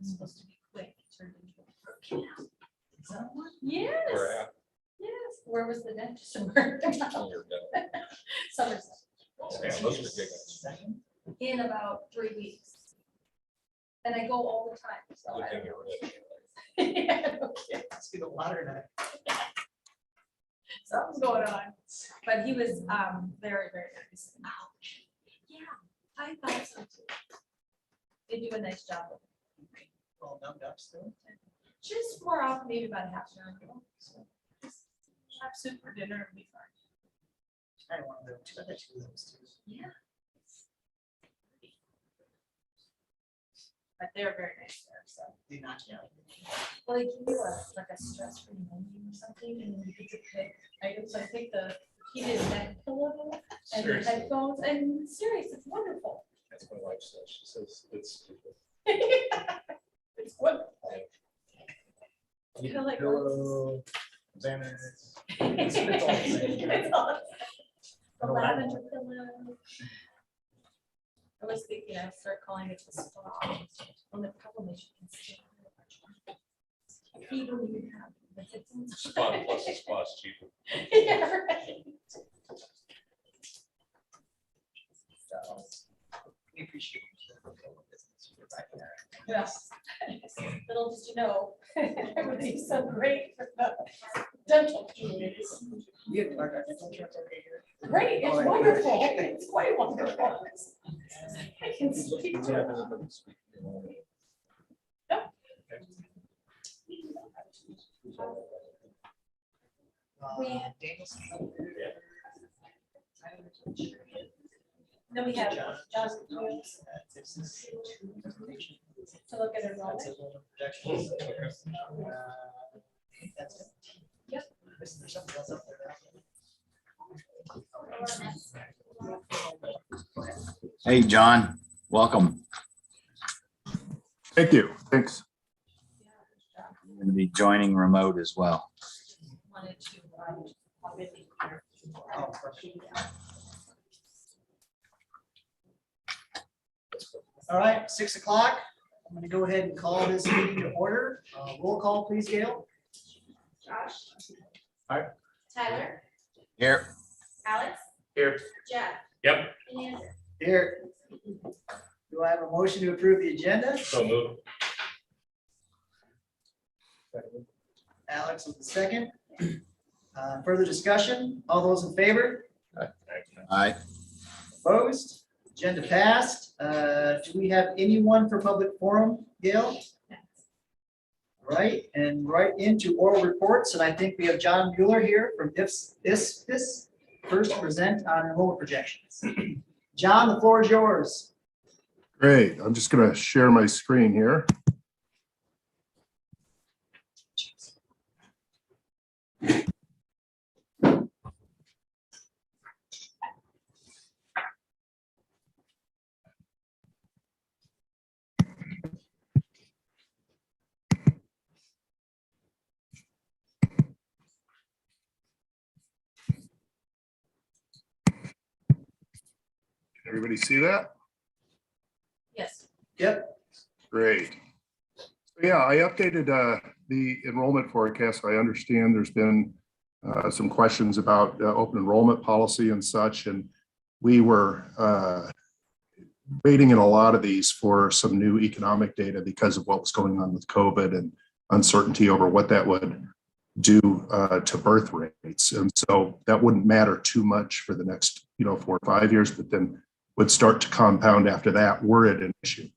was supposed to be quick. It turned into a workout. Yes. Yes. Where was the dentist? Somerset. Yeah, those are big ones. In about 3 weeks. And I go all the time. So Good I thing don't you're know. rich. Yeah, okay. Let's get a water now. Something's going on. But he was very, very nice. Ouch. Yeah, I thought so too. They do a nice job with it. All numbed up still. Just more off maybe about a half an hour ago. So just have soup for dinner and be fine. I want to do two of those too. Yeah. But they're very nice there, so. They knock you out. Well, they give you like a stress-free menu or something, and you get to pick items. I think the heated neck pillow and the Seriously. headphones, and serious, it's wonderful. That's my wife says. She says it's stupid. It's wonderful. You Kinda like pillow, banners. It's all the same. It's all- The lavender pillow. I was thinking I'd start calling it the spa. On the problem is you can see. You don't even have. the headphones. Spot plus the spot's cheaper. Yeah, right. So, We appreciate the business. You're right there. yes. Little did you know, everybody's so great for the dental communities. We have our dental chapter right here. Great, it's Oh, right. wonderful, it's quite wonderful. I can speak to it. We- Daniel's. Then we have John. John This is to look at enrollment. projections. That's it. Yep. There's something else up there. Hey, John, welcome. Thank you. Thanks. I'm going to be joining remote as well. Wanted to, obviously, Oh, perfect. All right, 6 o'clock. I'm going to go ahead and call this meeting to order. Roll call, please, Gail. Josh. Aye. Tyler, Here. Alex, Here. Jeff, Yep. and Andrew. Here. Do I have a motion to approve the agenda? So move. Alex with the second. Further discussion? All those in favor? Aye. Opposed? Agenda passed. Do we have anyone for public forum, Gail? Right, and right into oral reports, and I think we have John Mueller here from ISPIS, first to present on enrollment projections. John, the floor is yours. Great. I'm just going to share my screen here. Can everybody see that? Yes. Yep. Great. So yeah, I updated the enrollment forecast. I understand there's been some questions about open enrollment policy and such, and we were waiting in a lot of these for some new economic data because of what was going on with COVID and uncertainty over what that would do to birth rates. And so that wouldn't matter too much for the next 4 or 5 years, but then would start to compound after that were it an issue.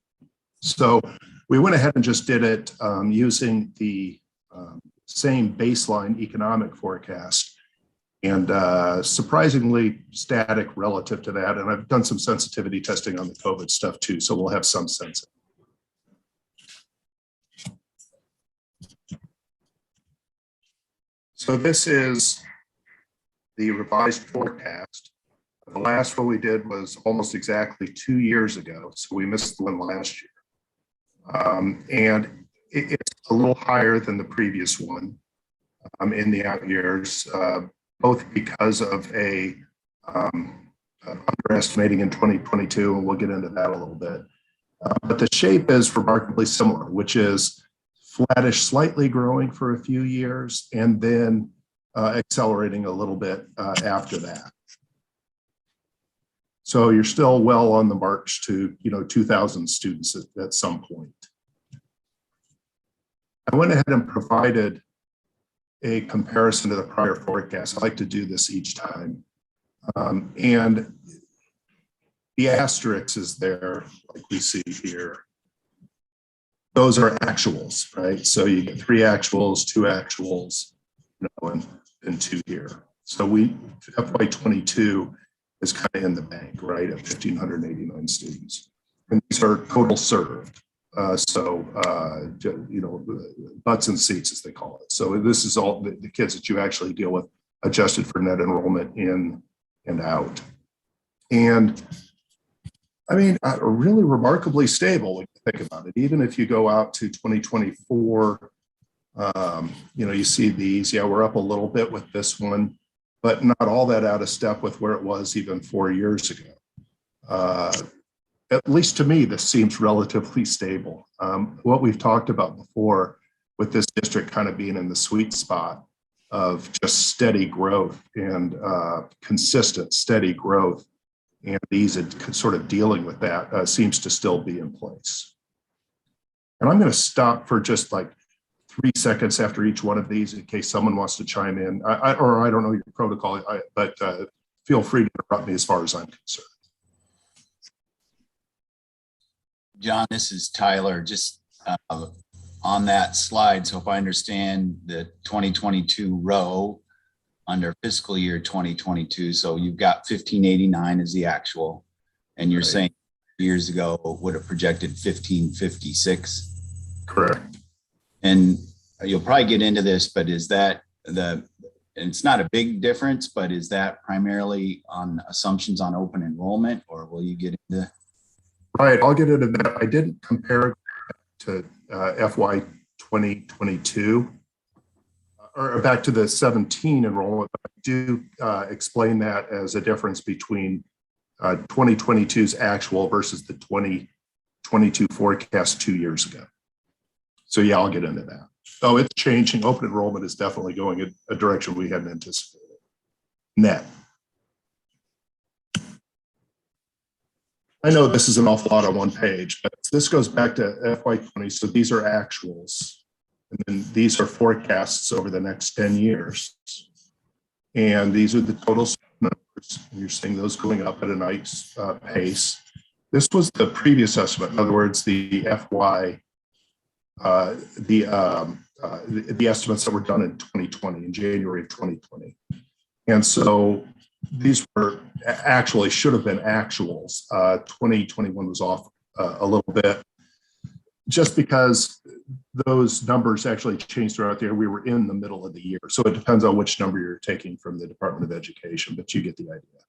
So we went ahead and just did it using the same baseline economic forecast and surprisingly static relative to that. And I've done some sensitivity testing on the COVID stuff too, so we'll have some sense. So this is the revised forecast. The last one we did was almost exactly 2 years ago, so we missed the one last year. And it's a little higher than the previous one in the out years, both because of underestimating in 2022, and we'll get into that a little bit. But the shape is remarkably similar, which is flattish, slightly growing for a few years, and then accelerating a little bit after that. So you're still well on the march to 2,000 students at some point. I went ahead and provided a comparison to the prior forecast. I like to do this each time. And the asterisk is there, like we see here. Those are actuals, right? So you get 3 actuals, 2 actuals, and 2 here. So FY22 is kind of in the bank, right, at 1,589 students. And these are total served. Butts and seats, as they call it. So this is all the kids that you actually deal with, adjusted for net enrollment in and out. And I mean, really remarkably stable when you think about it. Even if you go out to 2024, you see these. Yeah, we're up a little bit with this one, but not all that out of step with where it was even 4 years ago. At least to me, this seems relatively stable. What we've talked about before with this district kind of being in the sweet spot of just steady growth and consistent steady growth, and these sort of dealing with that seems to still be in place. And I'm going to stop for just like 3 seconds after each one of these in case someone wants to chime in. I don't know your protocol, but feel free to interrupt me as far as I'm concerned. John, this is Tyler. Just on that slide, so if I understand the 2022 row under fiscal year 2022, so you've got 1,589 as the actual, and you're saying years ago would have projected 1,556. Correct. And you'll probably get into this, but is that and it's not a big difference, but is that primarily on assumptions on open enrollment, or will you get into? Right, I'll get into that. I didn't compare it to FY 2022 or back to the 17 enrollment, but I do explain that as a difference between 2022's actual versus the 2022 forecast 2 years ago. So yeah, I'll get into that. Oh, it's changing. Open enrollment is definitely going in a direction we hadn't anticipated. Net. I know this is an awful lot on one page, but this goes back to FY20. So these are actuals, and then these are forecasts over the next 10 years. And these are the total numbers. You're seeing those going up at a nice pace. This was the previous estimate. In other words, the FY, the estimates that were done in 2020, in January of 2020. And so these were actually should have been actuals. 2021 was off a little bit just because those numbers actually changed throughout the year. We were in the middle of the year. So it depends on which number you're taking from the Department of Education, but you get the idea.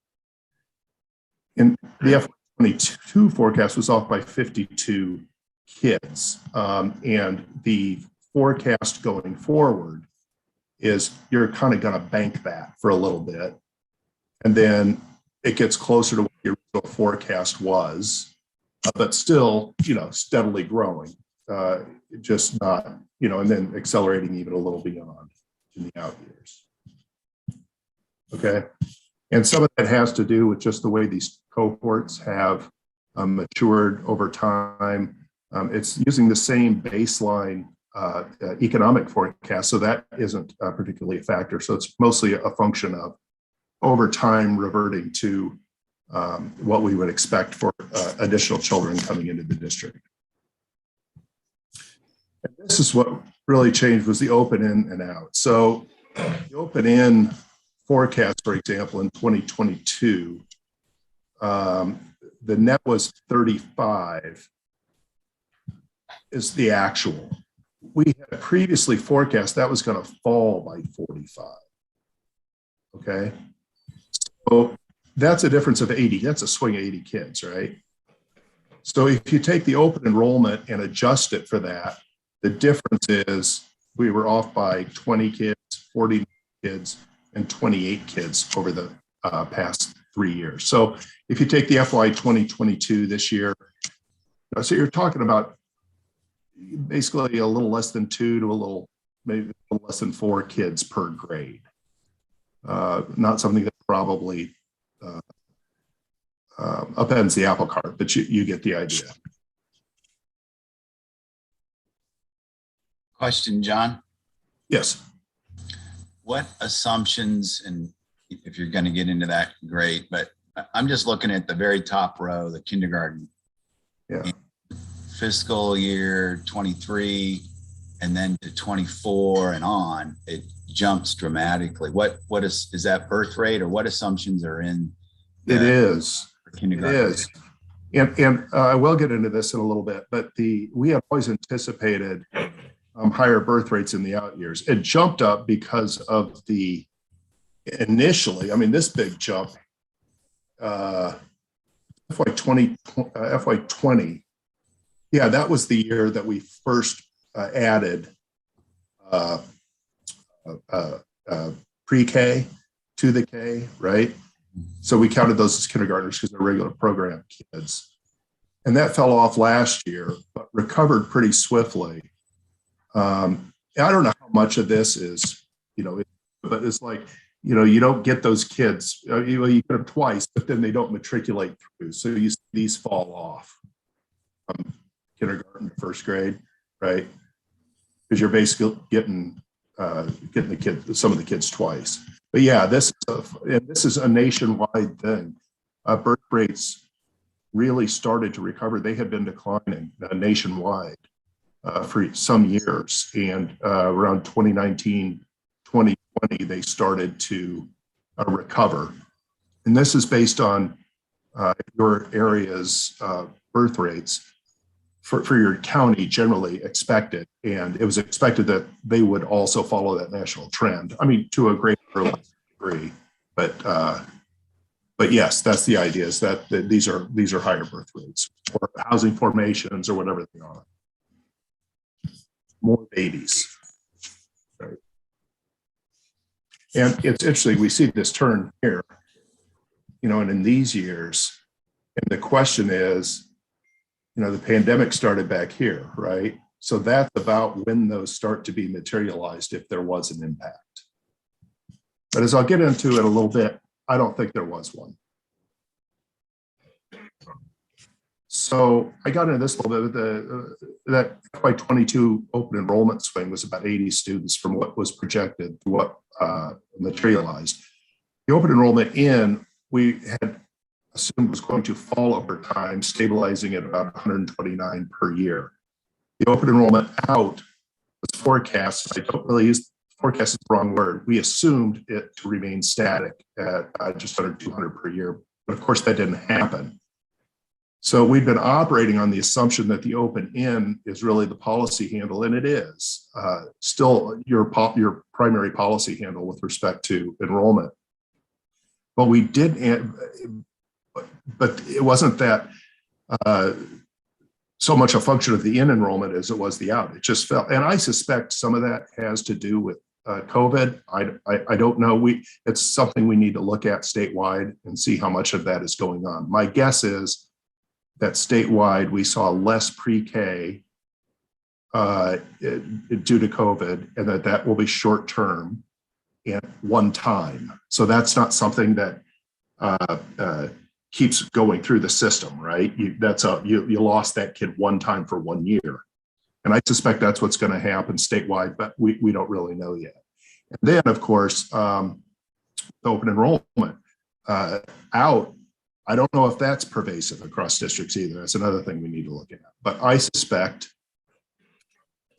And the FY22 forecast was off by 52 kids. And the forecast going forward is you're kind of going to bank that for a little bit. And then it gets closer to what the original forecast was, but still, steadily growing, just not, and then accelerating even a little beyond in the out years. Okay. And some of that has to do with just the way these cohorts have matured over time. It's using the same baseline economic forecast, so that isn't particularly a factor. So it's mostly a function of over time reverting to what we would expect for additional children coming into the district. And this is what really changed was the open in and out. So the open in forecast, for example, in 2022, the net was 35 is the actual. We had previously forecast that was going to fall by 45. Okay. So that's a difference of 80. That's a swing of 80 kids, right? So if you take the open enrollment and adjust it for that, the difference is we were off by 20 kids, 40 kids, and 28 kids over the past 3 years. So if you take the FY 2022 this year, So you're talking about basically a little less than 2 to maybe a little less than 4 kids per grade. Not something that probably upends the apple cart, but you get the idea. Question, John. Yes. What assumptions, and if you're going to get into that, great, but I'm just looking at the very top row, the kindergarten. Yeah. Fiscal year 23 and then to 24 and on, it jumps dramatically. What is that birth rate, or what assumptions are in? It is. Kindergarten. It is. And I will get into this in a little bit, but we have always anticipated higher birth rates in the out years. It jumped up because of initially, I mean, this big jump, FY20, yeah, that was the year that we first added pre-K to the K, right? So we counted those as kindergartners because they're regular program kids. And that fell off last year, but recovered pretty swiftly. I don't know how much of this is, but it's like, you don't get those kids, you get them twice, but then they don't matriculate through. So you see these fall off from kindergarten to first grade, right? Because you're basically getting some of the kids twice. But yeah, this is a nationwide thing. Birth rates really started to recover. They had been declining nationwide for some years, and around 2019, 2020, they started to recover. And this is based on your area's birth rates for your county generally expected. And it was expected that they would also follow that national trend. I mean, to a greater or less degree, but yes, that's the idea, is that these are higher birth rates or housing formations or whatever they are. More babies, right? And it's interesting, we see this turn here, and in these years, and the question is, the pandemic started back here, right? So that's about when those start to be materialized, if there was an impact. But as I'll get into it a little bit, I don't think there was one. So I got into this a little bit. That FY22 open enrollment swing was about 80 students from what was projected to what materialized. The open enrollment we had assumed was going to fall over time, stabilizing at about 129 per year. The open enrollment out was forecast. I don't really use forecast is the wrong word. We assumed it to remain static at just under 200 per year, but of course that didn't happen. So we've been operating on the assumption that the open in is really the policy handle, and it is still your primary policy handle with respect to enrollment. But we did, but it wasn't that so much a function of the in enrollment as it was the out. It just fell, and I suspect some of that has to do with COVID. I don't know. It's something we need to look at statewide and see how much of that is going on. My guess is that statewide we saw less pre-K due to COVID, and that will be short term and one time. So that's not something that keeps going through the system, right? You lost that kid one time for 1 year. And I suspect that's what's going to happen statewide, but we don't really know yet. And then, of course, the open enrollment out, I don't know if that's pervasive across districts either. That's another thing we need to look at. But I suspect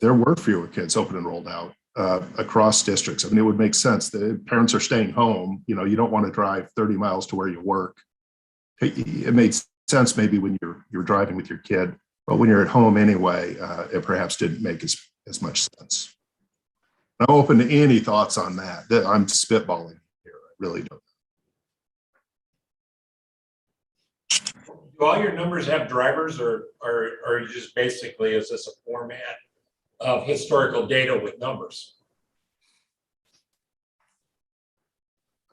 there were fewer kids open enrolled out across districts. I mean, it would make sense. The parents are staying home. You don't want to drive 30 miles to where you work. It made sense maybe when you're driving with your kid, but when you're at home anyway, it perhaps didn't make as much sense. I'm open to any thoughts on that. I'm spitballing here. I really don't. Do all your numbers have drivers, or you just basically, is this a format of historical data with numbers?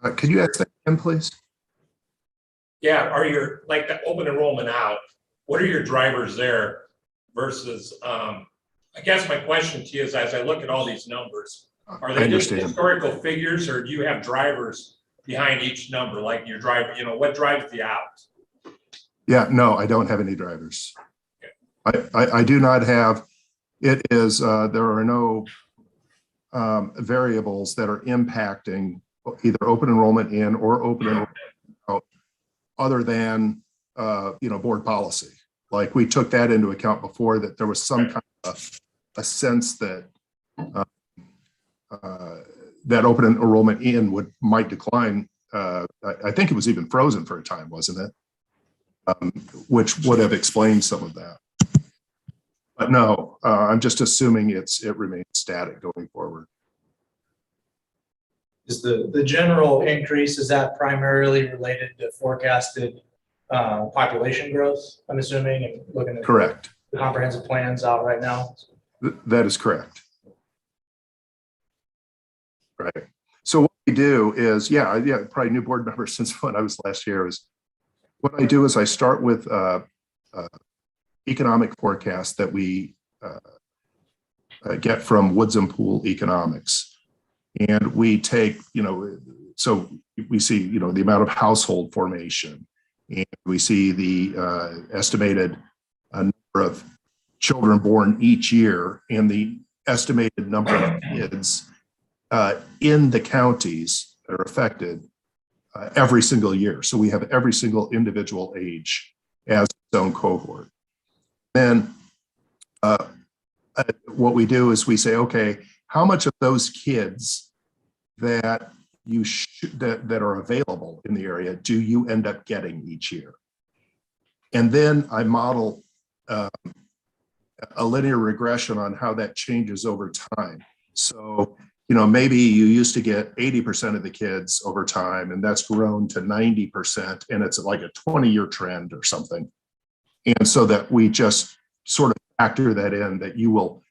Could you ask that again, please? Yeah, are your, like the open enrollment out, what are your drivers there versus, I guess my question to you is, as I look at all these numbers, are I they just understand. historical figures, or do you have drivers behind each number, like your driver, what drives the out? Yeah, no, I don't have any drivers. I do not have, it is, there are no variables that are impacting either open enrollment in or open enrollment out, other than, board policy. Like we took that into account before, that there was some kind of a sense that that open enrollment in might decline. I think it was even frozen for a time, wasn't it? Which would have explained some of that. But no, I'm just assuming it remains static going forward. Is the general increase, is that primarily related to forecasted population growth, I'm assuming, and looking at Correct. the comprehensive plans out right now? That is correct. Right. So what we do is, probably new board members since when I was last year, is what I do is I start with economic forecast that we get from Woods and Pool Economics. And we take, so we see, the amount of household formation, and we see the estimated number of children born each year and the estimated number of kids in the counties that are affected every single year. So we have every single individual age as its own cohort. Then what we do is we say, okay, how much of those kids that that are available in the area do you end up getting each year? And then I model a linear regression on how that changes over time. So, maybe you used to get 80% of the kids over time, and that's grown to 90%, and it's like a 20-year trend or something. And so that we just sort of factor that in, that you will,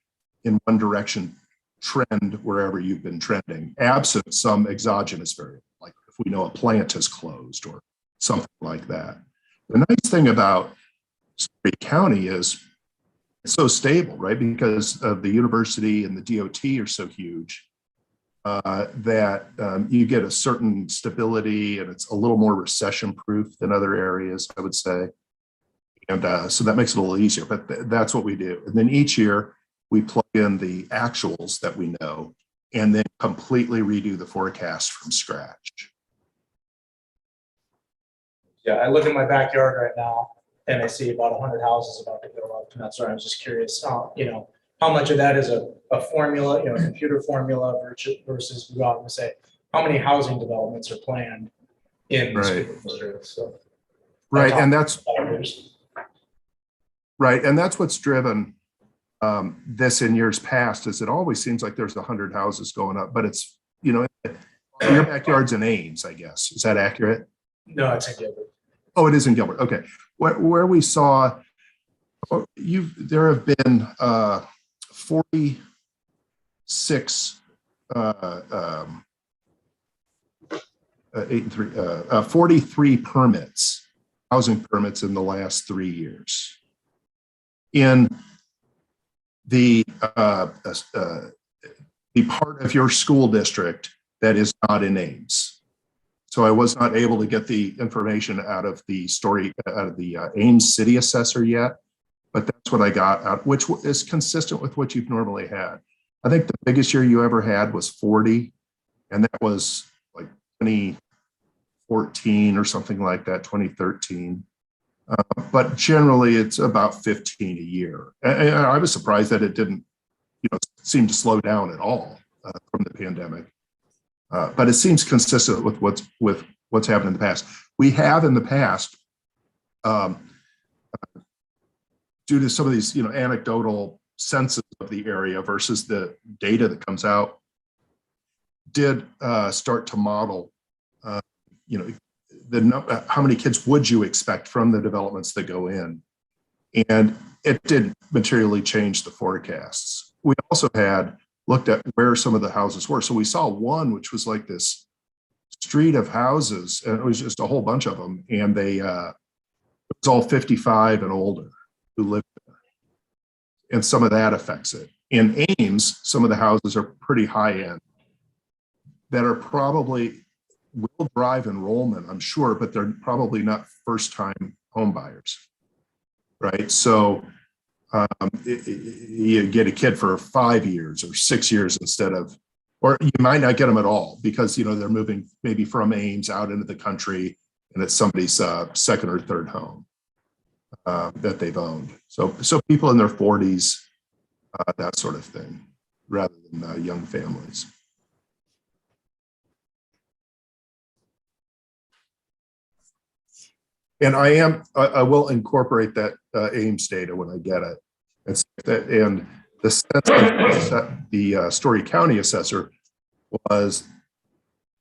in one direction, trend wherever you've been trending, absent some exogenous variable, like if we know a plant has closed or something like that. The nice thing about Story County is it's so stable, right? Because of the university and the DOT are so huge that you get a certain stability, and it's a little more recession proof than other areas, I would say. And so that makes it a little easier, but that's what we do. And then each year we plug in the actuals that we know and then completely redo the forecast from scratch. Yeah, I look in my backyard right now and I see about 100 houses about to go up. And that's why I was just curious, how much of that is a formula, a computer formula versus we go out and say, how many housing developments are planned in the school district? So, right, and that's right, and that's what's driven this in years past. Is it always seems like there's 100 houses going up, but it's your backyard's in Ames, I guess. Is that accurate? No, it's in Gilbert. Oh, it is in Gilbert. Okay, where we saw there have been 46 43 permits, housing permits in the last 3 years. In the part of your school district that is not in Ames. So I was not able to get the information out of the Ames city assessor yet, but that's what I got out, which is consistent with what you've normally had. I think the biggest year you ever had was 40, and that was like 2014 or something like that, 2013. But generally it's about 15 a year. And I was surprised that it didn't, seem to slow down at all from the pandemic. But it seems consistent with what's happened in the past. We have in the past, due to some of these, anecdotal senses of the area versus the data that comes out, did start to model, how many kids would you expect from the developments that go in? And it did materially change the forecasts. We also had looked at where some of the houses were. So we saw one, which was like this street of houses, and it was just a whole bunch of them. And they It's all 55 and older who live there. And some of that affects it. In Ames, some of the houses are pretty high end that are probably will drive enrollment, I'm sure, but they're probably not first time home buyers, right? So you get a kid for 5 years or 6 years instead of, or you might not get them at all because, you know, they're moving maybe from Ames out into the country and it's somebody's second or third home that they've owned. So people in their 40s, that sort of thing, rather than young families. And I will incorporate that Ames data when I get it. And the sense of the Story County assessor was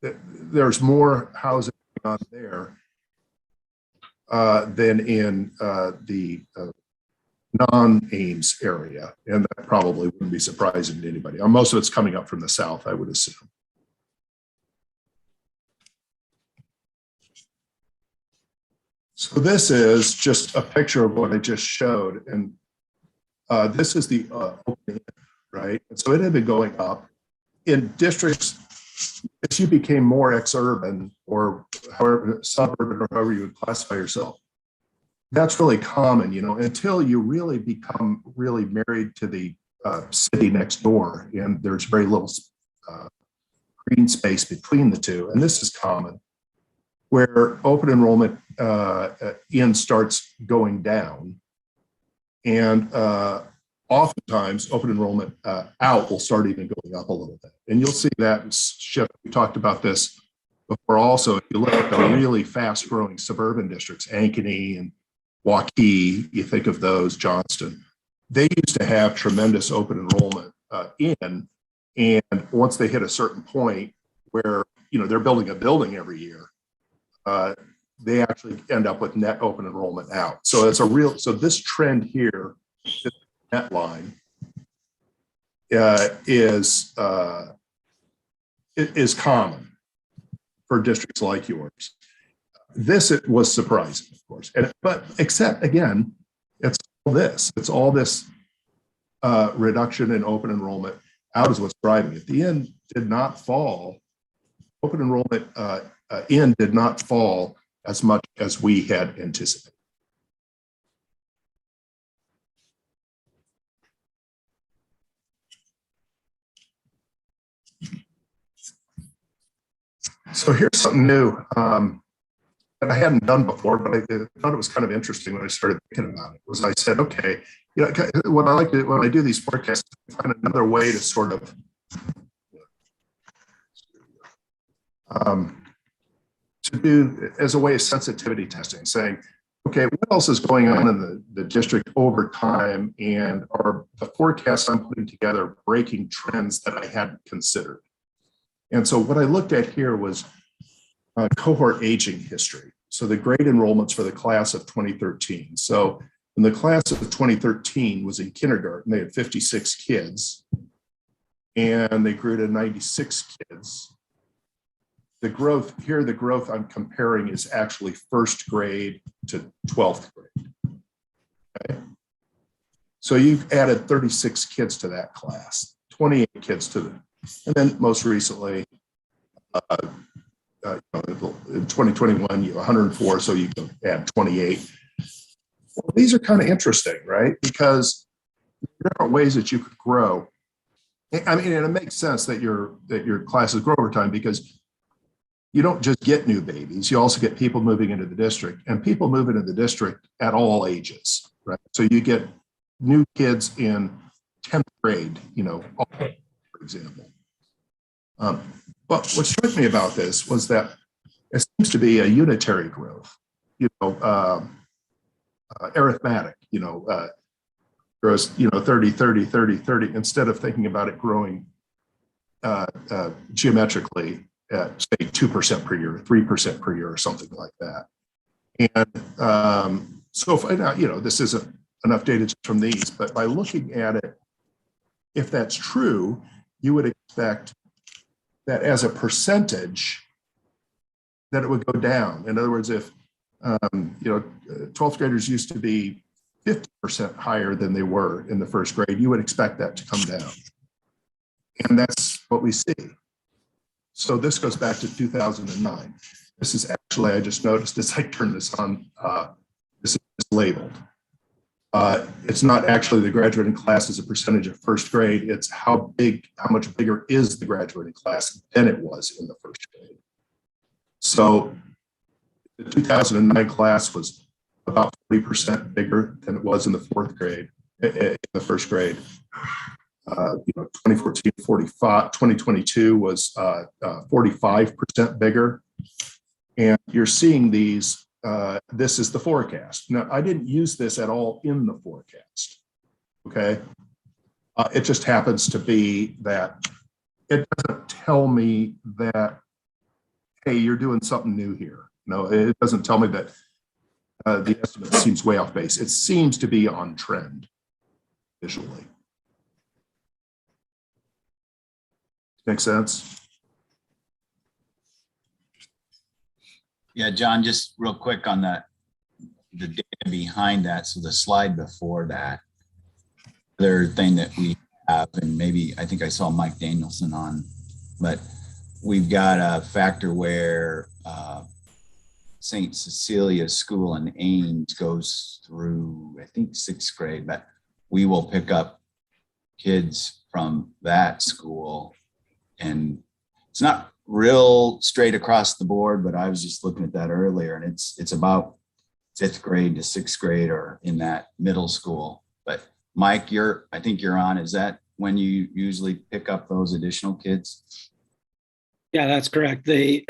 that there's more housing on there than in the non-Ames area. And that probably wouldn't be surprising to anybody. Most of it's coming up from the south, I would assume. So this is just a picture of what I just showed. And this is the opening, right? And so it had been going up in districts. As you became more ex-urban or however suburban or however you would classify yourself, that's really common, you know, until you really become really married to the city next door, and there's very little green space between the two. And this is common, where open enrollment in starts going down, and oftentimes open enrollment out will start even going up a little bit. And you'll see that shift. We talked about this before also. If you look at the really fast growing suburban districts, Ankeny and Waukee, you think of those, Johnston, they used to have tremendous open enrollment in, and once they hit a certain point where, you know, they're building a building every year, they actually end up with net open enrollment out. So it's a real, so this trend here, this net line, is common for districts like yours. This it was surprising, of course, but except again, it's all this reduction in open enrollment out is what's driving it. The end did not fall. Open enrollment in did not fall as much as we had anticipated. So here's something new that I hadn't done before, but I thought it was kind of interesting when I started thinking about it. Was I said, okay, you know, what I like to when I do these forecasts, I find another way to sort of to do as a way of sensitivity testing, saying, okay, what else is going on in the district over time, and are the forecasts I'm putting together breaking trends that I hadn't considered? And so what I looked at here was cohort aging history. So the grade enrollments for the class of 2013. So when the class of 2013 was in kindergarten, they had 56 kids and they grew to 96 kids. The growth here, the growth I'm comparing is actually first grade to 12th grade. Okay. So you've added 36 kids to that class, 28 kids to the, and then most recently, in 2021, you have 104, so you can add 28. Well, these are kind of interesting, right? Because there are different ways that you could grow. I mean, and it makes sense that your classes grow over time, because you don't just get new babies, you also get people moving into the district, and people move into the district at all ages, right? So you get new kids in 10th grade, you know, for example. But what struck me about this was that it seems to be a unitary growth, you know, arithmetic, you know, grows, you know, 30, 30, 30, 30, instead of thinking about it growing geometrically at, say, 2% per year, 3% per year, or something like that. And so, if, you know, this isn't enough data just from these, but by looking at it, if that's true, you would expect that as a percentage, that it would go down. In other words, if 12th graders used to be 50% higher than they were in the first grade. You would expect that to come down. And that's what we see. So this goes back to 2009. This is actually, I just noticed as I turned this on, this is labeled. It's not actually the graduating class as a percentage of first grade. It's how much bigger is the graduating class than it was in the first grade. So the 2009 class was about 40% bigger than it was in the fourth grade, in the first grade. 2014, 45, 2022 was 45% bigger. And you're seeing these, this is the forecast. Now, I didn't use this at all in the forecast, okay? It just happens to be that it doesn't tell me that, hey, you're doing something new here. No, it doesn't tell me that the estimate seems way off base. It seems to be on trend visually. Make sense? Yeah, John, just real quick on that, the data behind that. So the slide before that, other thing that we have, and maybe I think I saw Mike Danielson on, but we've got a factor where St. Cecilia's School in Ames goes through, I think, 6th grade, but we will pick up kids from that school. And it's not real straight across the board, but I was just looking at that earlier, and it's about 5th grade to 6th grade or in that middle school. But Mike, I think you're on. Is that when you usually pick up those additional kids? Yeah, that's correct. They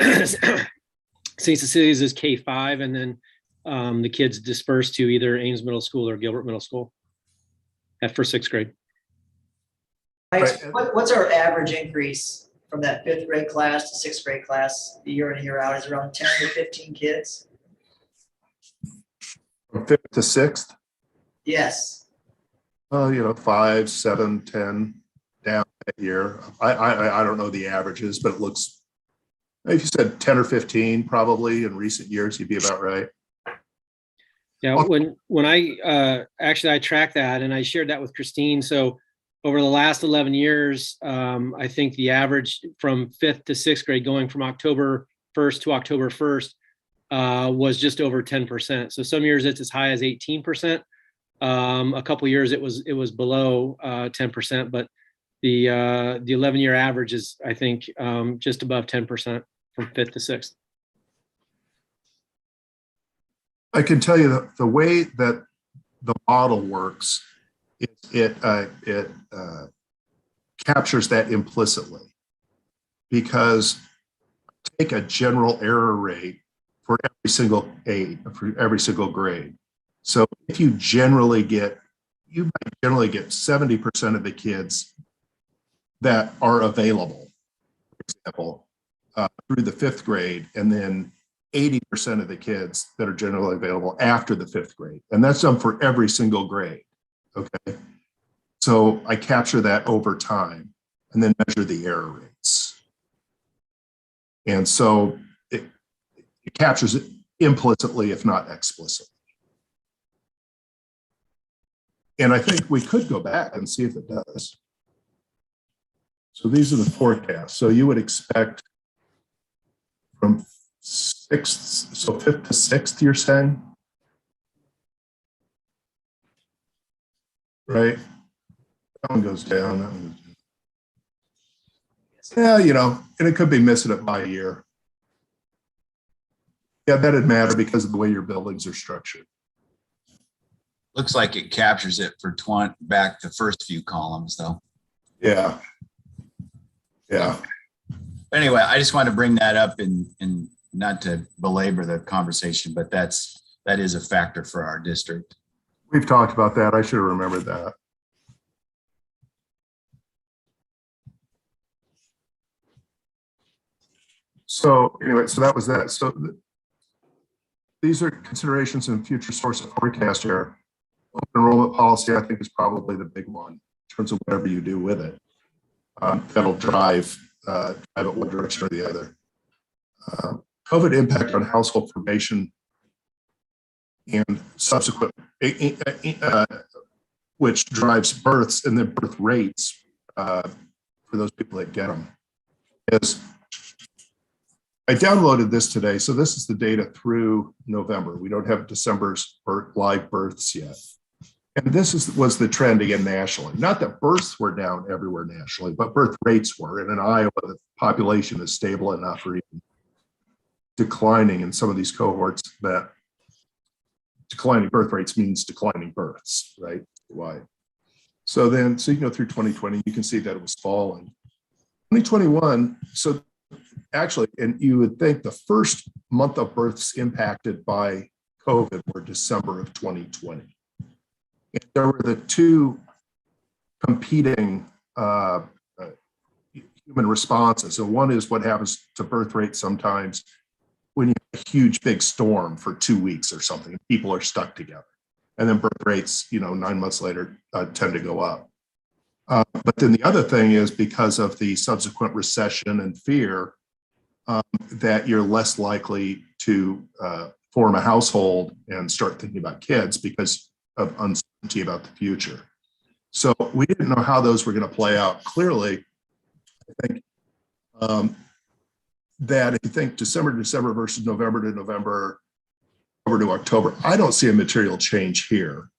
St. Cecilia's is K-5, and then the kids disperse to either Ames Middle School or Gilbert Middle School for 6th grade. What's our average increase from that 5th grade class to 6th grade class year in and year out? Is it around 10 to 15 kids? From 5th to 6th? Yes. 5, 7, 10 down that year. I don't know the averages, but it looks, if you said 10 or 15, probably in recent years, you'd be about right. Yeah, when I actually I tracked that and I shared that with Christine. So over the last 11 years, I think the average from 5th to 6th grade going from October 1st to October 1st was just over 10%. So some years it's as high as 18%. A couple of years it was below 10%, but the 11-year average is, I think, just above 10% from 5th to 6th. I can tell you that the way that the model works, it captures that implicitly, because take a general error rate for every single grade. So if you might generally get 70% of the kids that are available, for example, through the 5th grade, and then 80% of the kids that are generally available after the 5th grade. And that's done for every single grade, okay? So I capture that over time and then measure the error rates. And so it captures it implicitly, if not explicitly. And I think we could go back and see if it does. So these are the forecasts. So you would expect from 6th, so 5th to 6th, you're saying? Right? That one goes down. That one goes down. Yeah, and it could be missing it by a year. Yeah, that'd matter because of the way your buildings are structured. Looks like it captures it for back the first few columns, though. Yeah. Yeah. Anyway, I just wanted to bring that up and not to belabor the conversation, but that is a factor for our district. We've talked about that. I should have remembered that. So anyway, so that was that. So these are considerations in future source of forecast error. Open enrollment policy, I think, is probably the big one in terms of whatever you do with it. That'll drive it one direction or the other. COVID impact on household formation and subsequent, which drives births and then birth rates for those people that get them. Is I downloaded this today, so this is the data through November. We don't have December's live births yet. And this was the trend again nationally. Not that births were down everywhere nationally, but birth rates were. And in Iowa, the population is stable enough or even declining in some of these cohorts that declining birth rates means declining births, right? Why? So you can go through 2020, you can see that it was falling. 2021, so actually, and you would think the first month of births impacted by COVID were December of 2020. And there were the two competing human responses. So one is what happens to birth rate sometimes when you have a huge big storm for 2 weeks or something, people are stuck together. And then birth rates, 9 months later tend to go up. But then the other thing is because of the subsequent recession and fear that you're less likely to form a household and start thinking about kids because of uncertainty about the future. So we didn't know how those were going to play out. Clearly, I think that if you think December to December versus November to November, October to October, I don't see a material change here.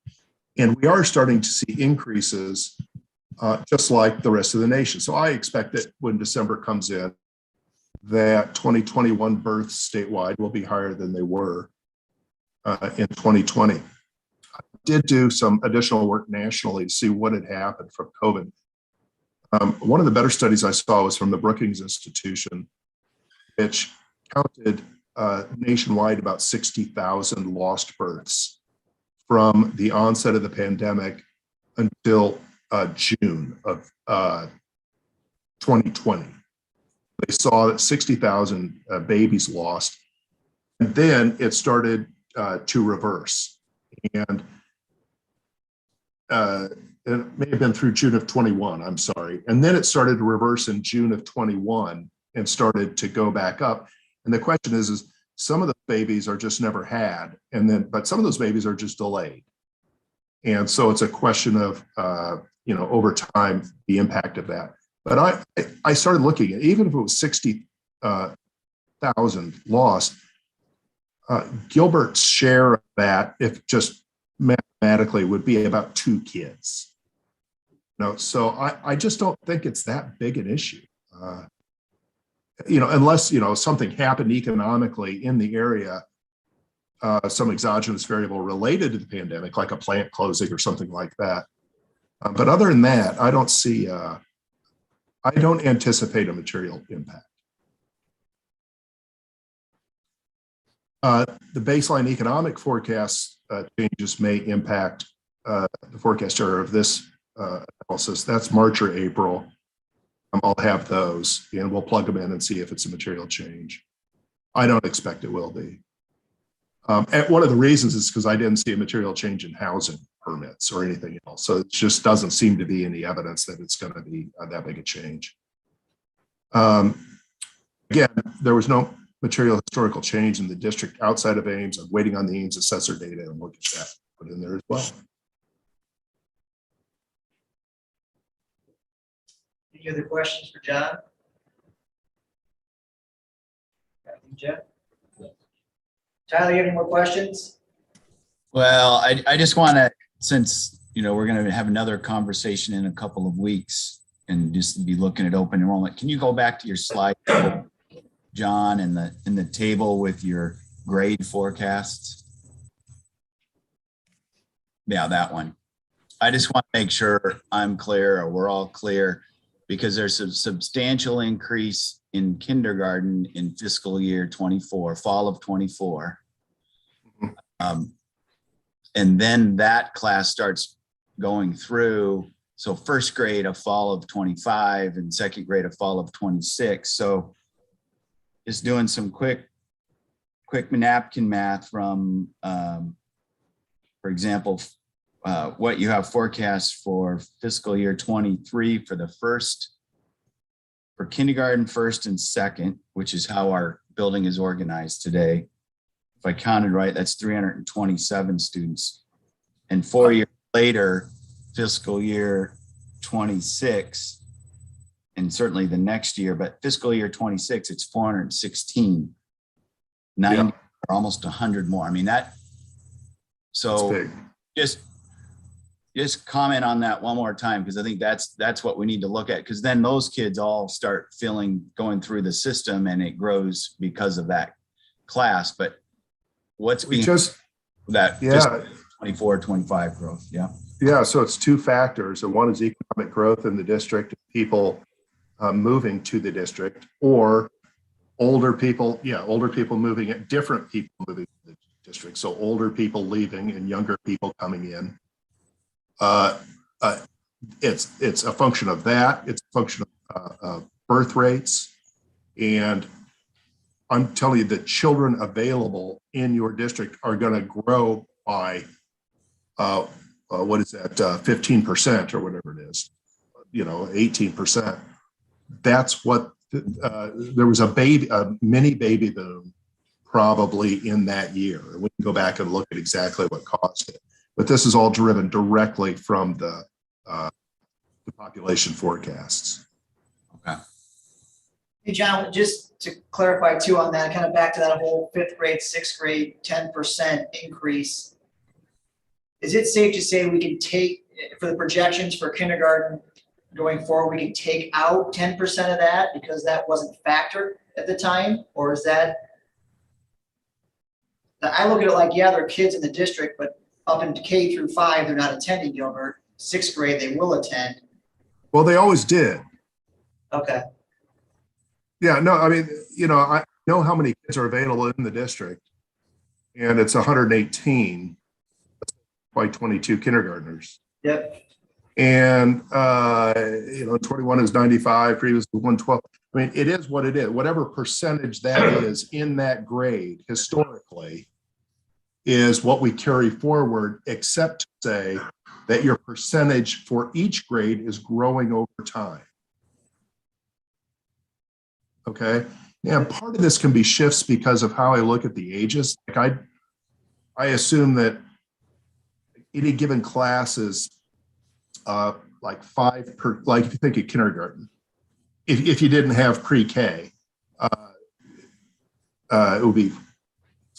And we are starting to see increases just like the rest of the nation. So I expect that when December comes in, that 2021 births statewide will be higher than they were in 2020. I did do some additional work nationally to see what had happened from COVID. One of the better studies I saw was from the Brookings Institution, which counted nationwide about 60,000 lost births from the onset of the pandemic until June of 2020. They saw that 60,000 babies lost, and then it started to reverse. And it may have been through June of 21, I'm sorry. And then it started to reverse in June of 21 and started to go back up. And the question is some of the babies are just never had, but some of those babies are just delayed. And so it's a question of, over time, the impact of that. But I started looking at, even if it was 60,000 lost, Gilbert's share of that, if just mathematically, would be about 2 kids. So I just don't think it's that big an issue. Unless, something happened economically in the area, some exogenous variable related to the pandemic, like a plant closing or something like that. But other than that, I don't anticipate a material impact. The baseline economic forecast changes may impact the forecast error of this analysis. That's March or April. I'll have those and we'll plug them in and see if it's a material change. I don't expect it will be. And one of the reasons is because I didn't see a material change in housing permits or anything else. So it just doesn't seem to be any evidence that it's going to be that big a change. Again, there was no material historical change in the district outside of Ames. I'm waiting on the Ames assessor data and look at that, put in there as well. Any other questions for John? Jeff? Tyler, you have any more questions? Well, I just want to, since, we're going to have another conversation in a couple of weeks and just be looking at open enrollment. Can you go back to your slide, John, in the table with your grade forecasts? Yeah, that one. I just want to make sure I'm clear or we're all clear, because there's a substantial increase in kindergarten in fiscal year 24, fall of 24. And then that class starts going through. So first grade of fall of 25 and second grade of fall of 26. So just doing some quick napkin math from, for example, what you have forecast for fiscal year 23 for kindergarten, first and second, which is how our building is organized today. if I counted right, that's 327 students. And 4 years later, fiscal year 26, and certainly the next year, but fiscal year 26, it's 416. 90 or almost 100 more. I mean, It's so big. just comment on that one more time, because I think that's what we need to look at, because then those kids all start going through the system and it grows because of that class. But what's We being just, that yeah, 24, 25 growth? Yeah. yeah. So it's two factors. And one is economic growth in the district, people moving to the district, or older people moving it, different people moving to the district. So older people leaving and younger people coming in. It's a function of that. It's a function of birth rates. And I'm telling you, the children available in your district are going to grow by, what is that, 15% or whatever it is, 18%. That's what, there was a mini baby boom probably in that year. We can go back and look at exactly what caused it. But this is all driven directly from the population forecasts. Okay. Hey, John, just to clarify too on that, kind of back to that whole 5th grade, 6th grade, 10% increase. Is it safe to say we can take, for the projections for kindergarten going forward, we can take out 10% of that because that wasn't factored at the time? Or is that, I look at it like, yeah, there are kids in the district, but up in K through 5, they're not attending Gilbert. 6th grade, they will attend. Well, they always did. Okay. Yeah, no, I mean, I know how many kids are available in the district, and it's 118 by 22 kindergartners. Yep. And 21 is 95, previous was 112. I mean, it is what it is. Whatever percentage that is in that grade historically is what we carry forward, except to say that your percentage for each grade is growing over time. Okay. And part of this can be shifts because of how I look at the ages. Like I assume that any given class is like 5 per, like if you think of kindergarten, if you didn't have pre-K, it would be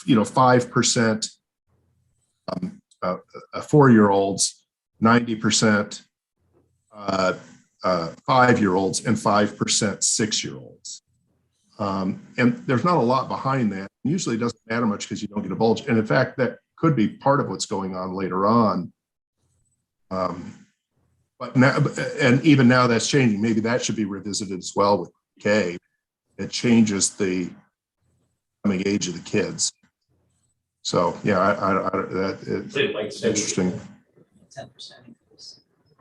5% 4-year-olds, 90% 5-year-olds, and 5% 6-year-olds. And there's not a lot behind that. Usually it doesn't matter much because you don't get a bulge. And in fact, that could be part of what's going on later on. But now, and even now that's changing. Maybe that should be revisited as well with K. It changes the coming age of the kids. So yeah, it's interesting. 10% increase.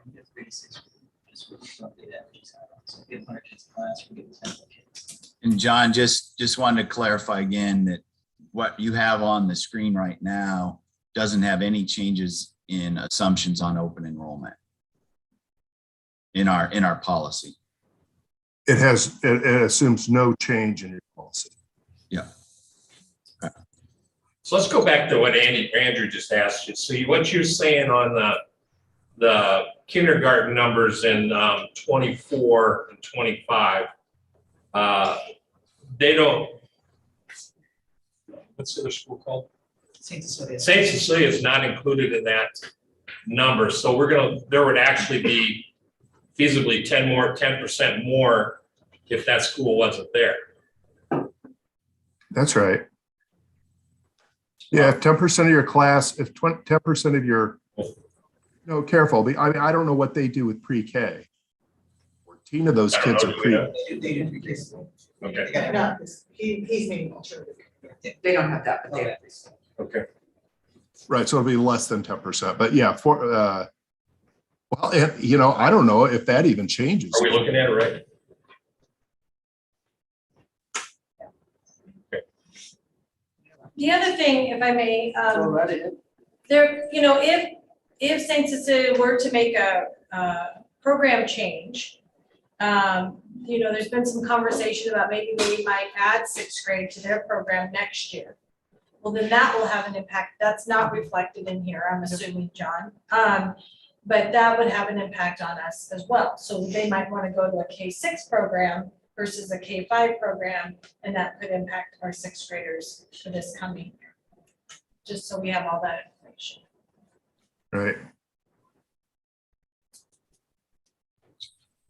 5th grade, 6th grade, just with roughly that, which is how, so if 100 kids in class, we get 10 kids. And John, just wanted to clarify again that what you have on the screen right now doesn't have any changes in assumptions on open enrollment in our policy. It assumes no change in your policy. Yeah. Okay. So let's go back to what Andrew just asked you. So what you're saying on the kindergarten numbers in 24 and 25, they don't, what's the other school called? St. Cecilia. St. Cecilia is not included in that number. So there would actually be feasibly 10% more if that school wasn't there. That's right. Yeah, if 10% of your class, if 10% of your, careful. I mean, I don't know what they do with pre-K. 14 of those kids are pre. Okay. He's making sure. They don't have that, but they have this. Okay. Right, so it'll be less than 10%. But yeah, well, I don't know if that even changes. Are we looking at it right? The other thing, if I may, Go right ahead. there, if St. Cecilia were to make a program change, there's been some conversation about maybe they might add 6th grade to their program next year. well, then that will have an impact. That's not reflected in here, I'm assuming, John. But that would have an impact on us as well. So they might want to go to a K-6 program versus a K-5 program, and that could impact our sixth graders for this coming year. Just so we have all that information. Right.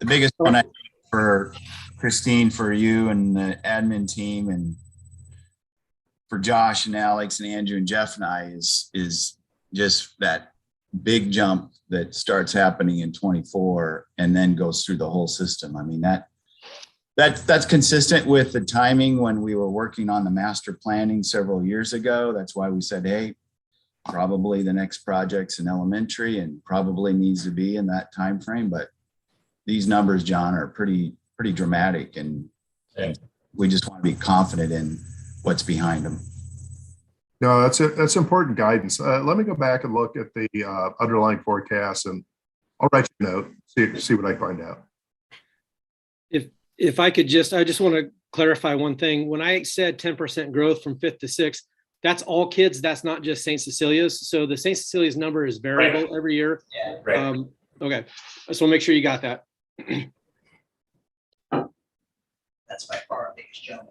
The biggest one I think for Christine, for you and the admin team, and for Josh and Alex and Andrew and Jeff and I is just that big jump that starts happening in 24 and then goes through the whole system. I mean, that's consistent with the timing when we were working on the master planning several years ago. That's why we said, hey, probably the next project's in elementary and probably needs to be in that time frame. But these numbers, John, are pretty dramatic, and we just want to be confident in what's behind them. No, that's important guidance. Let me go back and look at the underlying forecast, and I'll write you a note, see what I find out. If I could I just want to clarify one thing. When I said 10% growth from 5th to 6th, that's all kids. That's not just St. Cecilia's. So the St. Cecilia's number is variable every year. Yeah. Right. Okay. I just want to make sure you got that. That's by far our biggest jump.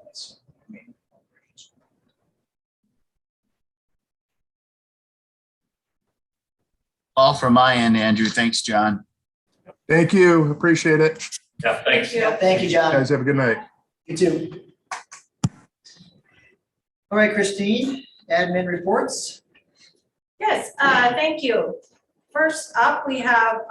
All from my end, Andrew. Thanks, John. Thank you. Appreciate it. Yeah, thanks. Yeah, thank you, John. Guys, have a good night. You too. All right, Christine, admin reports. Yes, thank you. First up, we have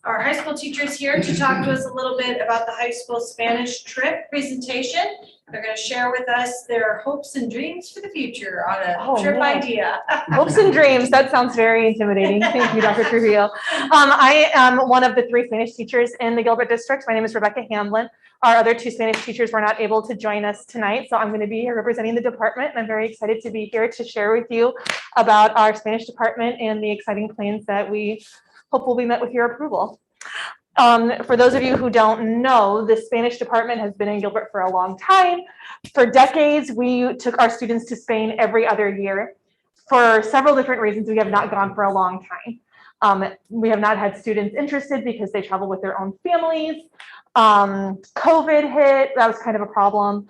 our high school teachers here to talk to us a little bit about the high school Spanish trip presentation. They're going to share with us their hopes and dreams for the future on a trip idea. Hopes and dreams. That sounds very intimidating. Thank you, Dr. Trujillo. I am one of the 3 Spanish teachers in the Gilbert district. My name is Rebecca Hamlin. Our other 2 Spanish teachers were not able to join us tonight, so I'm going to be here representing the department, and I'm very excited to be here to share with you about our Spanish department and the exciting plans that we hope will be met with your approval. For those of you who don't know, the Spanish department has been in Gilbert for a long time. For decades, we took our students to Spain every other year. For several different reasons, we have not gone for a long time. We have not had students interested because they travel with their own families. COVID hit, that was kind of a problem.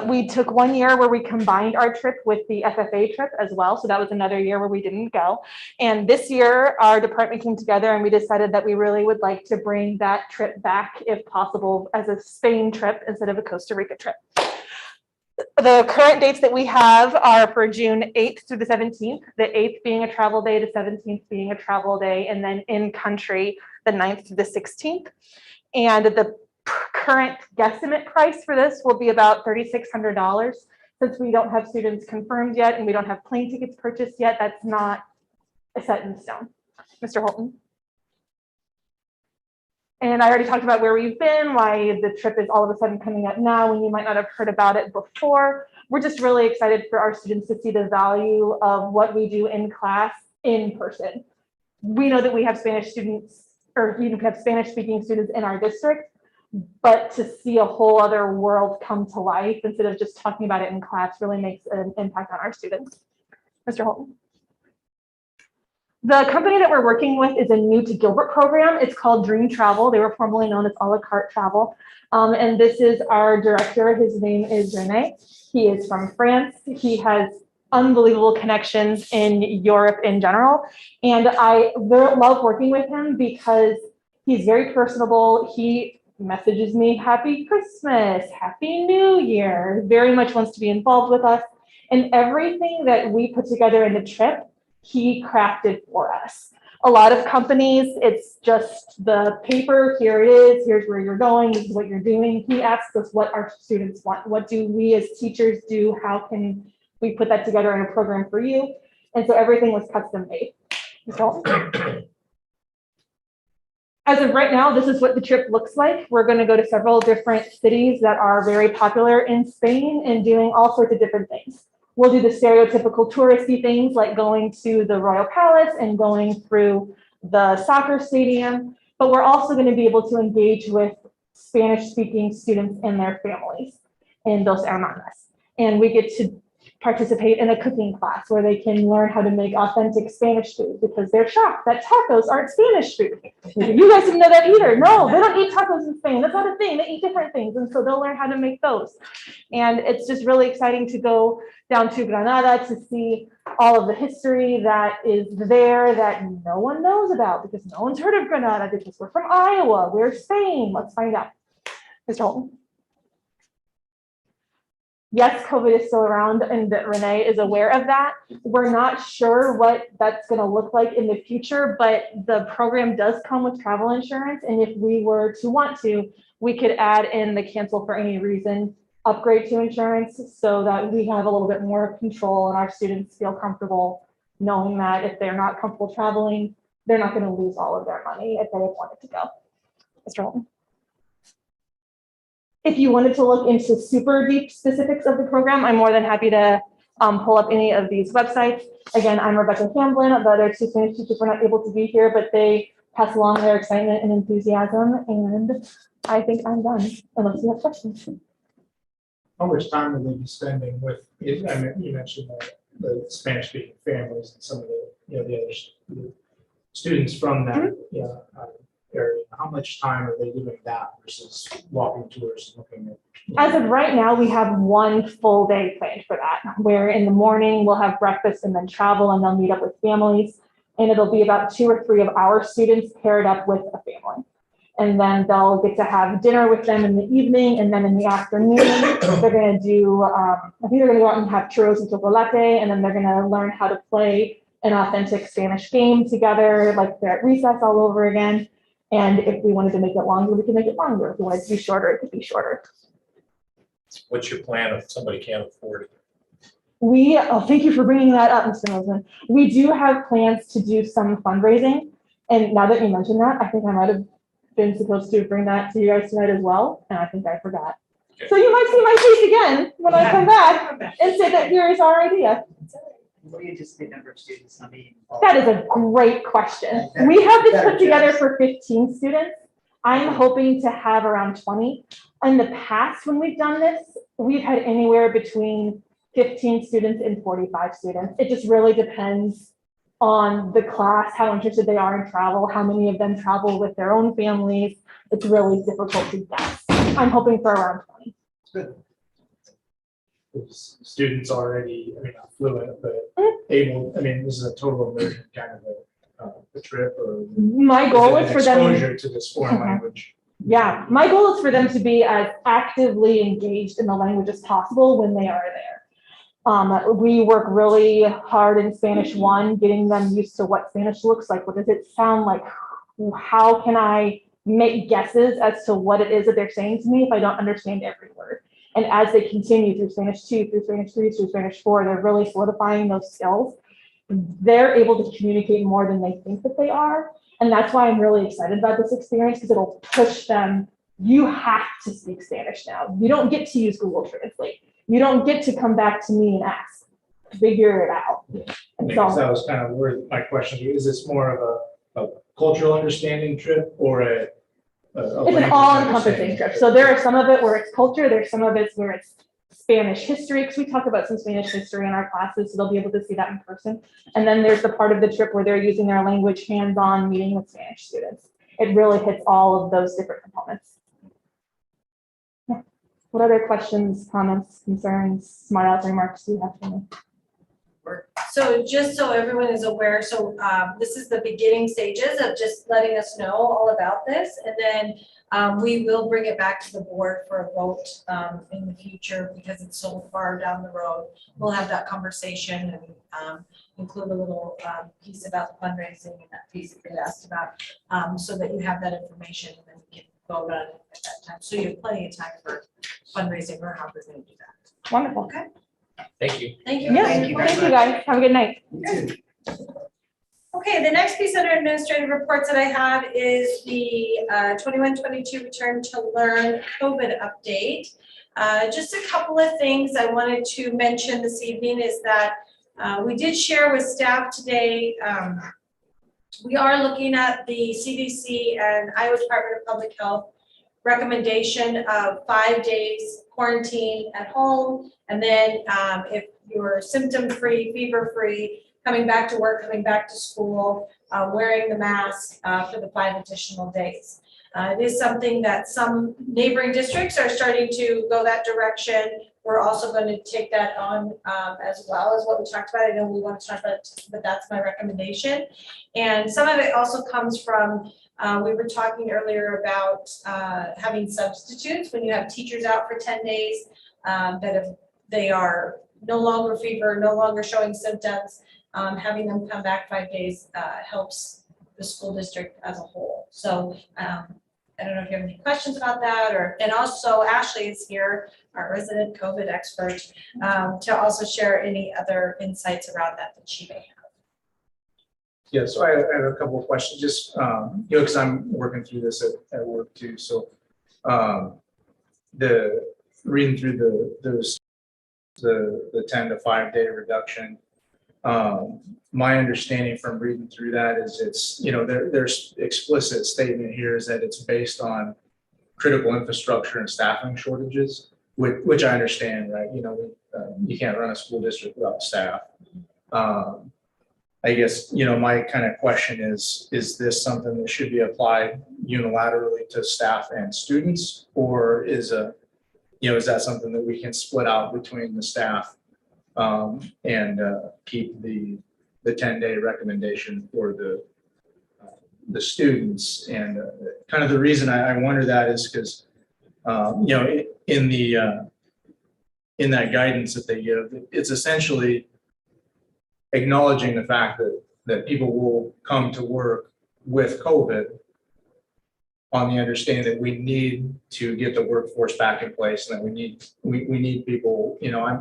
We took 1 year where we combined our trip with the FFA trip as well. So that was another year where we didn't go. And this year our department came together and we decided that we really would like to bring that trip back, if possible, as a Spain trip instead of a Costa Rica trip. The current dates that we have are for June 8th through the 17th, the 8th being a travel day, the 17th being a travel day, and then in country, the 9th to the 16th. And the current guesstimate price for this will be about $3,600. Since we don't have students confirmed yet and we don't have plane tickets purchased yet, that's not set in stone. Mr. Holton. And I already talked about where we've been, why the trip is all of a sudden coming up now when you might not have heard about it before. We're just really excited for our students to see the value of what we do in class in person. We know that we have Spanish students, or we have Spanish speaking students in our district, but to see a whole other world come to life instead of just talking about it in class really makes an impact on our students. Mr. Holton. The company that we're working with is a new to Gilbert program. It's called Dream Travel. They were formerly known as a la carte travel. And this is our director. His name is Rene. He is from France. He has unbelievable connections in Europe in general. And I love working with him because he's very personable. He messages me Happy Christmas, Happy New Year, very much wants to be involved with us. And everything that we put together in the trip, he crafted for us. A lot of companies, it's just the paper, here it is, here's where you're going, this is what you're doing. He asks us what our students want. What do we as teachers do? How can we put that together in a program for you? And so everything was custom made. As of right now, this is what the trip looks like. We're going to go to several different cities that are very popular in Spain and doing all sorts of different things. We'll do the stereotypical touristy things like going to the Royal Palace and going through the soccer stadium, but we're also going to be able to engage with Spanish-speaking students and their families in Dos Hermanas. And we get to participate in a cooking class where they can learn how to make authentic Spanish food because they're shocked that tacos aren't Spanish food. You guys didn't know that either. No, they don't eat tacos in Spain. That's not a thing. They eat different things. And so they'll learn how to make those. And it's just really exciting to go down to Granada to see all of the history that is there that no one knows about because no one's heard of Granada because we're from Iowa. We're Spain. Let's find out. Mr. Holton. Yes, COVID is still around and that Renee is aware of that. We're not sure what that's going to look like in the future, but the program does come with travel insurance. And if we were to want to, we could add in the cancel for any reason upgrade to insurance so that we have a little bit more control and our students feel comfortable knowing that if they're not comfortable traveling, they're not going to lose all of their money if they wanted to go. Mr. Holton. If you wanted to look into super deep specifics of the program, I'm more than happy to pull up any of these websites. Again, I'm Rebecca Hamblin. The other two Spanish teachers were not able to be here, but they pass along their excitement and enthusiasm. And I think I'm done, unless you have questions. How much time will they be spending with, I mean, you mentioned the Spanish speaking families and some of the, the other students from that, area. How much time are they doing that versus walking tours and looking at? As of right now, we have one full day planned for that, where in the morning we'll have breakfast and then travel and they'll meet up with families. And it'll be about 2 or 3 of our students paired up with a family. And then they'll get to have dinner with them in the evening. And then in the afternoon, they're going to do, I think they're going to go out and have churros and chocolate. And then they're going to learn how to play an authentic Spanish game together, like they're at recess all over again. And if we wanted to make it longer, we can make it longer. If we wanted to be shorter, it could be shorter. What's your plan if somebody can't afford it? Thank you for bringing that up, Mr. Mosman. We do have plans to do some fundraising. And now that you mentioned that, I think I might have been supposed to bring that to you guys tonight as well. And I think I forgot. Okay. So you might see my face again when I come back and say that here is our idea. What do you anticipate number of students? I mean, That is a great question. We have this put together for 15 students. I'm hoping to have around 20. In the past, when we've done this, we've had anywhere between 15 students and 45 students. It just really depends on the class, how interested they are in travel, how many of them travel with their own families. It's really difficult to guess. I'm hoping for around 20. Good. Students already, I mean, not fluent, but able, I mean, this is a total immersion kind of a trip or. My goal is for them. Exposure to this foreign language. Yeah, my goal is for them to be as actively engaged in the language as possible when they are there. We work really hard in Spanish 1, getting them used to what Spanish looks like. What does it sound like? How can I make guesses as to what it is that they're saying to me if I don't understand every word? And as they continue through Spanish 2, through Spanish 3, through Spanish 4, they're really solidifying those skills. They're able to communicate more than they think that they are. And that's why I'm really excited about this experience, because it'll push them. You have to speak Spanish now. You don't get to use Google Translate. You don't get to come back to me and ask. Figure it out. And Because that was kind of where my question is. Is this more of a cultural understanding trip or a it's an all-encompassing trip. So there are some of it where it's culture. There's some of it where it's Spanish history, because we talk about some Spanish history in our classes, so they'll be able to see that in person. And then there's the part of the trip where they're using their language hands-on, meeting with Spanish students. It really hits all of those different components. Yeah. What other questions, comments, concerns, smart aleck remarks do you have for me? So just so everyone is aware, so this is the beginning stages of just letting us know all about this. And then we will bring it back to the board for a vote in the future, because it's so far down the road. We'll have that conversation and include a little piece about the fundraising and that piece that you asked about, so that you have that information and then we can vote on it at that time. So you have plenty of time for fundraising or how we're going to do that. Wonderful. Okay. Thank you. Thank you. Yeah, Thank you very thank you much. guys. Have a good night. You too. Okay, the next piece under administrative reports that I have is the 21-22 Return to Learn COVID update. Just a couple of things I wanted to mention this evening is that we did share with staff today. We are looking at the CDC and Iowa Department of Public Health recommendation of 5 days quarantine at home. And then if you're symptom-free, fever-free, coming back to work, coming back to school, wearing the mask for the 5 additional days. It is something that some neighboring districts are starting to go that direction. We're also going to take that on as well as what we talked about. I know we want to talk about it, but that's my recommendation. And some of it also comes from, we were talking earlier about having substitutes when you have teachers out for 10 days, that if they are no longer fever, no longer showing symptoms, having them come back 5 days helps the school district as a whole. So I don't know if you have any questions about that, or, and also Ashley is here, our resident COVID expert, to also share any other insights around that she may have. Yeah, so I have a couple of questions, just, because I'm working through this at work too. So the reading through the 10 to 5 day reduction, my understanding from reading through that is it's, there's explicit statement here is that it's based on critical infrastructure and staffing shortages, which I understand, right? You can't run a school district without staff. I guess, my kind of question is this something that should be applied unilaterally to staff and students, or is that something that we can split out between the staff and keep the 10-day recommendation for the students? And kind of the reason I wonder that is because in that guidance that they give, it's essentially acknowledging the fact that people will come to work with COVID on the understanding that we need to get the workforce back in place, and that we need people.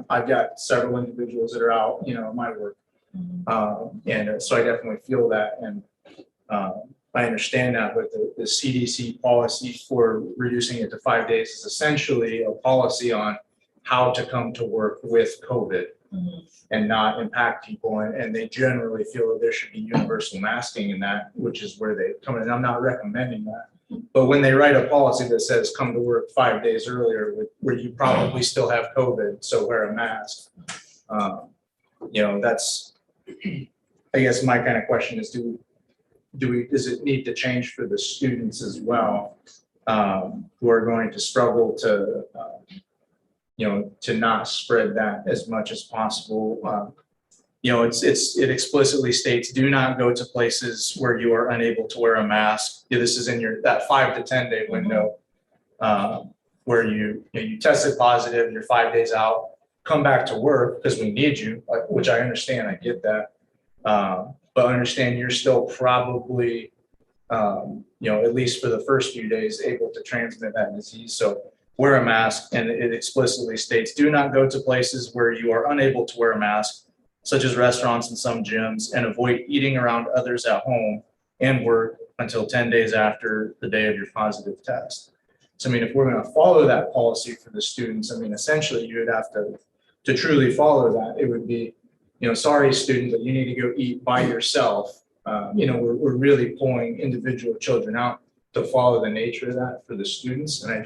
I've got several individuals that are out, at my work, and so I definitely feel that, and I understand that. But the CDC policy for reducing it to 5 days is essentially a policy on how to come to work with COVID and not impact people, and they generally feel that there should be universal masking in that, which is where they come in. I'm not recommending that. But when they write a policy that says come to work 5 days earlier, where you probably still have COVID, so wear a mask. That's, I guess my kind of question is, does it need to change for the students as well, who are going to struggle to not spread that as much as possible? It explicitly states, do not go to places where you are unable to wear a mask. This is in that 5 to 10 day window, where you tested positive, you're 5 days out, come back to work because we need you, which I understand, I get that. But understand you're still probably, at least for the first few days, able to transmit that disease. So wear a mask, and it explicitly states, do not go to places where you are unable to wear a mask, such as restaurants and some gyms, and avoid eating around others at home and work until 10 days after the day of your positive test. So, if we're going to follow that policy for the students, essentially you would have to truly follow that. It would be, sorry, student, but you need to go eat by yourself. We're really pulling individual children out to follow the nature of that for the students. And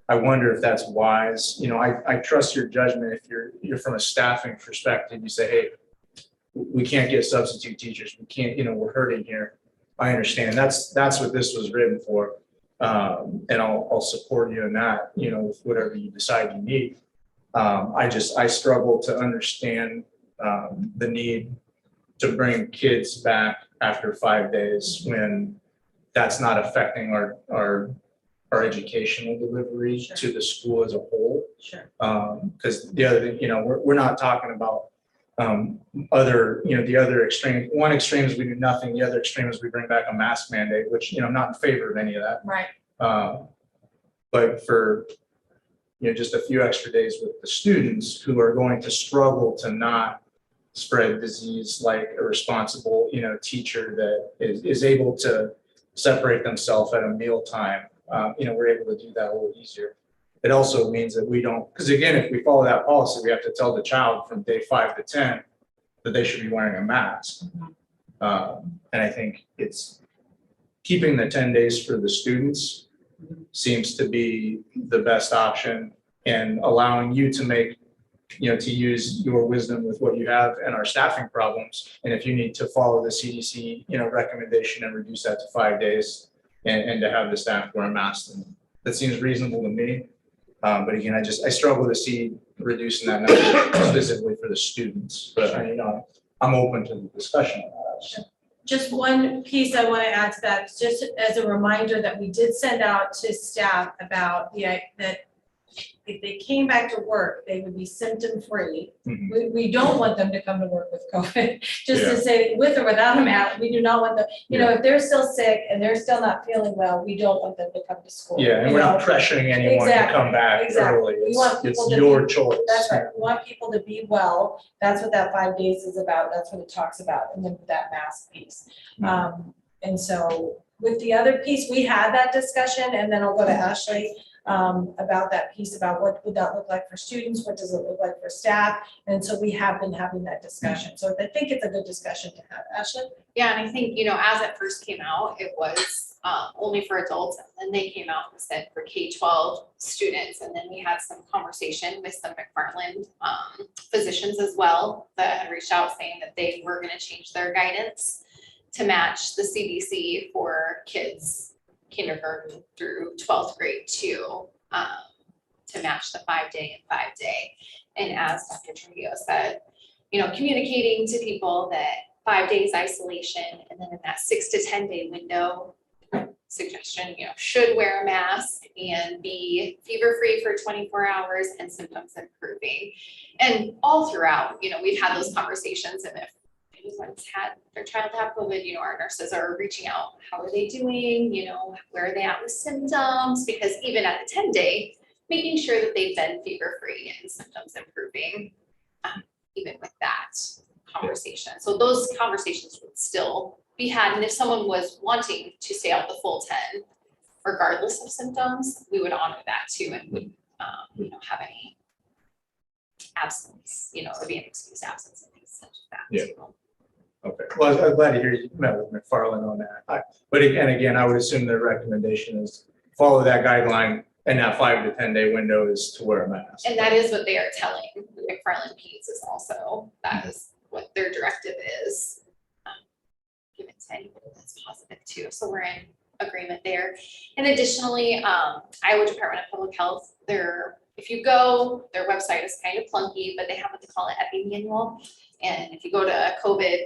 I wonder if that's wise. I trust your judgment. If you're from a staffing perspective, you say, hey, we can't get substitute teachers. We can't, we're hurting here. I understand. That's what this was written for. And I'll support you in that, with whatever you decide you need. I struggle to understand the need to bring kids back after 5 days when that's not affecting our educational delivery to the school as a whole. Sure. Because the other thing, we're not talking about the other extreme. One extreme is we do nothing. The other extreme is we bring back a mask mandate, which, I'm not in favor of any of that. Right. But for, just a few extra days with the students who are going to struggle to not spread disease, like a responsible, teacher that is able to separate themselves at a mealtime. We're able to do that a little easier. It also means that we don't, because again, if we follow that policy, we have to tell the child from day 5 to 10 that they should be wearing a mask. And I think it's keeping the 10 days for the students seems to be the best option, and allowing you to make, to use your wisdom with what you have and our staffing problems. And if you need to follow the CDC, recommendation and reduce that to 5 days and to have the staff wear masks, then that seems reasonable to me. But again, I struggle to see reducing that number specifically for the students, but I'm open to the discussion. Just one piece I want to add to that, just as a reminder that we did send out to staff about that if they came back to work, they would be symptom-free. Mhm. We don't want them to come to work with COVID, just to say with or without a mask, we do not want them, if they're still sick and they're still not feeling well, we don't want them to come to school. Yeah, and we're not pressuring anyone to Exactly, come back exactly. early. We want It's people to your be- choice. That's right, we want people to be well, that's what that 5 days is about, that's what it talks about, and then that mask piece. And so with the other piece, we had that discussion, and then I'll go to Ashley about that piece, about what would that look like for students, what does it look like for staff, and so we have been having that discussion, so I think it's a good discussion to have. Ashley? Yeah, and I think, as it first came out, it was only for adults, and then they came out and said for K-12 students, and then we had some conversation with some McFarland physicians as well that had reached out saying that they were gonna change their guidance to match the CDC for kids kindergarten through 12th grade too, to match the 5 day and 5 day. And as Dr. Trujillo said, communicating to people that 5 days isolation, and then in that 6 to 10 day window, suggestion, should wear a mask and be fever-free for 24 hours and symptoms improving. And all throughout, we've had those conversations, and if anyone's had their child have COVID, our nurses are reaching out, how are they doing, where are they at with symptoms? Because even at the 10 day, making sure that they've been fever-free and symptoms improving, even with that conversation. So those conversations would still be had. And if someone was wanting to stay out the full 10, regardless of symptoms, we would honor that too, and would, have any absence, or be an excused absence and things such as that. Yeah. Okay, well, I'm glad to hear you met with McFarland on that. But again, I would assume their recommendation is follow that guideline, and that 5 to 10 day window is to wear a mask. And that is what they are telling the McFarland Peds is also, that is what their directive is. Given to anybody that's positive too, so we're in agreement there. And additionally, Iowa Department of Public Health, if you go, their website is kind of clunky, but they have what they call an epi manual. And if you go to COVID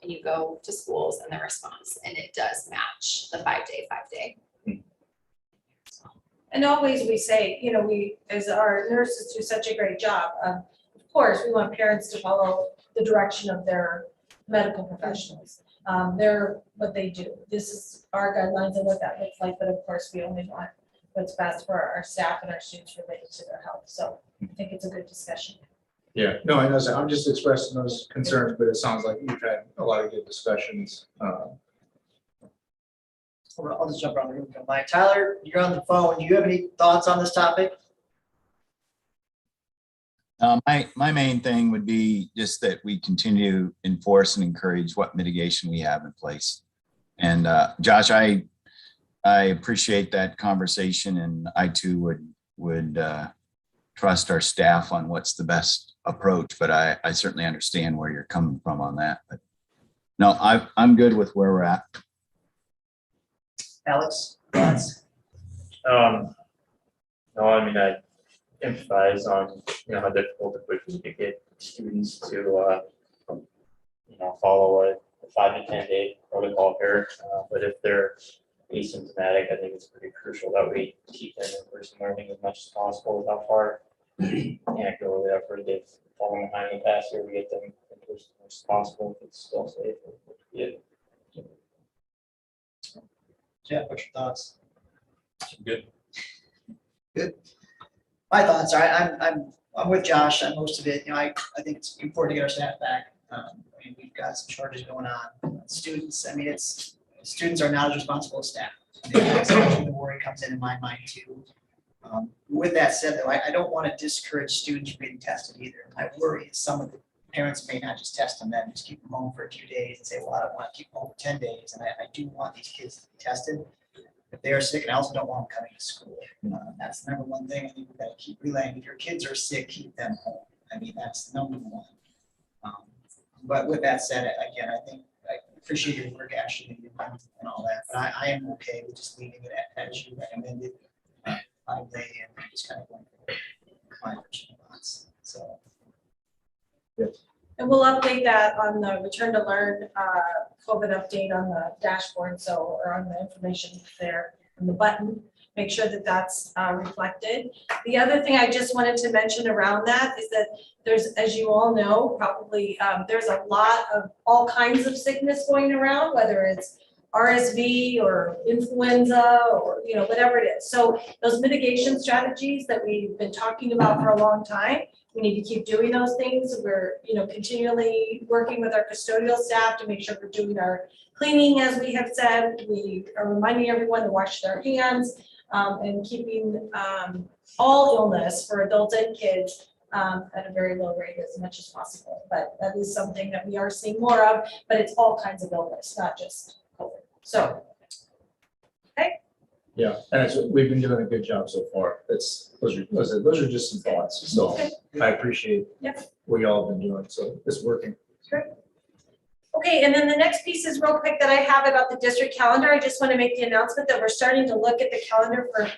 and you go to schools and the response, and it does match the 5 day. And always we say, we, as our nurses do such a great job, of course, we want parents to follow the direction of their medical professionals. They're what they do. This is our guidelines and what that looks like, but of course, we only want what's best for our staff and our students related to their health. So I think it's a good discussion. Yeah, no, I know, I'm just expressing those concerns, but it sounds like you've had a lot of good discussions. I'll just jump around the room. Mike, Tyler, you're on the phone. Do you have any thoughts on this topic? My main thing would be just that we continue to enforce and encourage what mitigation we have in place. And Josh, I appreciate that conversation, and I too would trust our staff on what's the best approach, but I certainly understand where you're coming from on that. But no, I'm good with where we're at. Alex, thoughts? No, I mean, I empathize on, how difficult it would be to get students to, follow a 5 to 10 day protocol here. But if they're asymptomatic, I think it's pretty crucial that we keep them in-person learning as much as possible without far anecdotally effort. They've fallen behind in the past year. We get them in-person as much as possible if it's still safe. Yeah. Jeff, what's your thoughts? Good. Good. My thoughts are, I'm with Josh on most of it. I think it's important to get our staff back. We've got some shortages going on. Students, students are not as responsible as staff. That's where the worry comes in my mind too. With that said, though, I don't want to discourage students from getting tested either. My worry is some of the parents may not just test them, then just keep them home for a few days and say, well, I don't want to keep them home for 10 days. And I do want these kids to be tested. if they are sick, and I also don't want them coming to school. That's the number one thing. I think we gotta keep relaying. If your kids are sick, keep them home. I mean, that's number one. But with that said, again, I think I appreciate your work, Ashley, and all that, but I am okay with just leaving it as you recommended. 5-day and just kind of going climate response. So. And we'll update that on the return to learn COVID update on the dashboard, so, or on the information there on the button. Make sure that that's reflected. The other thing I just wanted to mention around that is that there's, as you all know, probably there's a lot of all kinds of sickness going around, whether it's RSV or influenza or, you know, whatever it is. So those mitigation strategies that we've been talking about for a long time, we need to keep doing those things. We're, you know, continually working with our custodial staff to make sure we're doing our cleaning, as we have said. We are reminding everyone to wash their hands and keeping all illness for adults and kids at a very low rate as much as possible. But that is something that we are seeing more of, but it's all kinds of illness, not just COVID. So, Yeah, and we've been doing a good job so far. Those are just some thoughts. So okay. I appreciate Yep. what y'all have been doing. So it's working. Okay, and then the next piece is real quick that I have about the district calendar. I just want to make the announcement that we're starting to look at the calendar for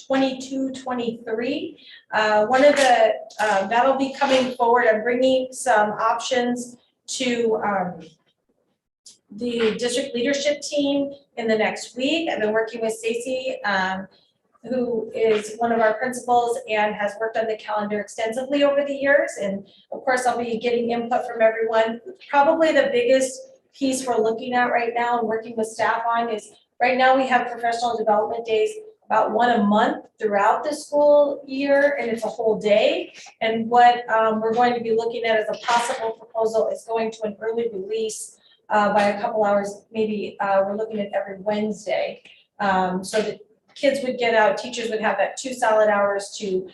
22-23. One of the, that'll be coming forward. I'm bringing some options to the district leadership team in the next week. I've been working with Stacy, who is one of our principals and has worked on the calendar extensively over the years. And of course, I'll be getting input from everyone. Probably the biggest piece we're looking at right now and working with staff on is right now we have professional development days about one a month throughout the school year, and it's a whole day. And what we're going to be looking at as a possible proposal is going to an early release by a couple hours. Maybe we're looking at every Wednesday, so that kids would get out, teachers would have that 2 solid hours to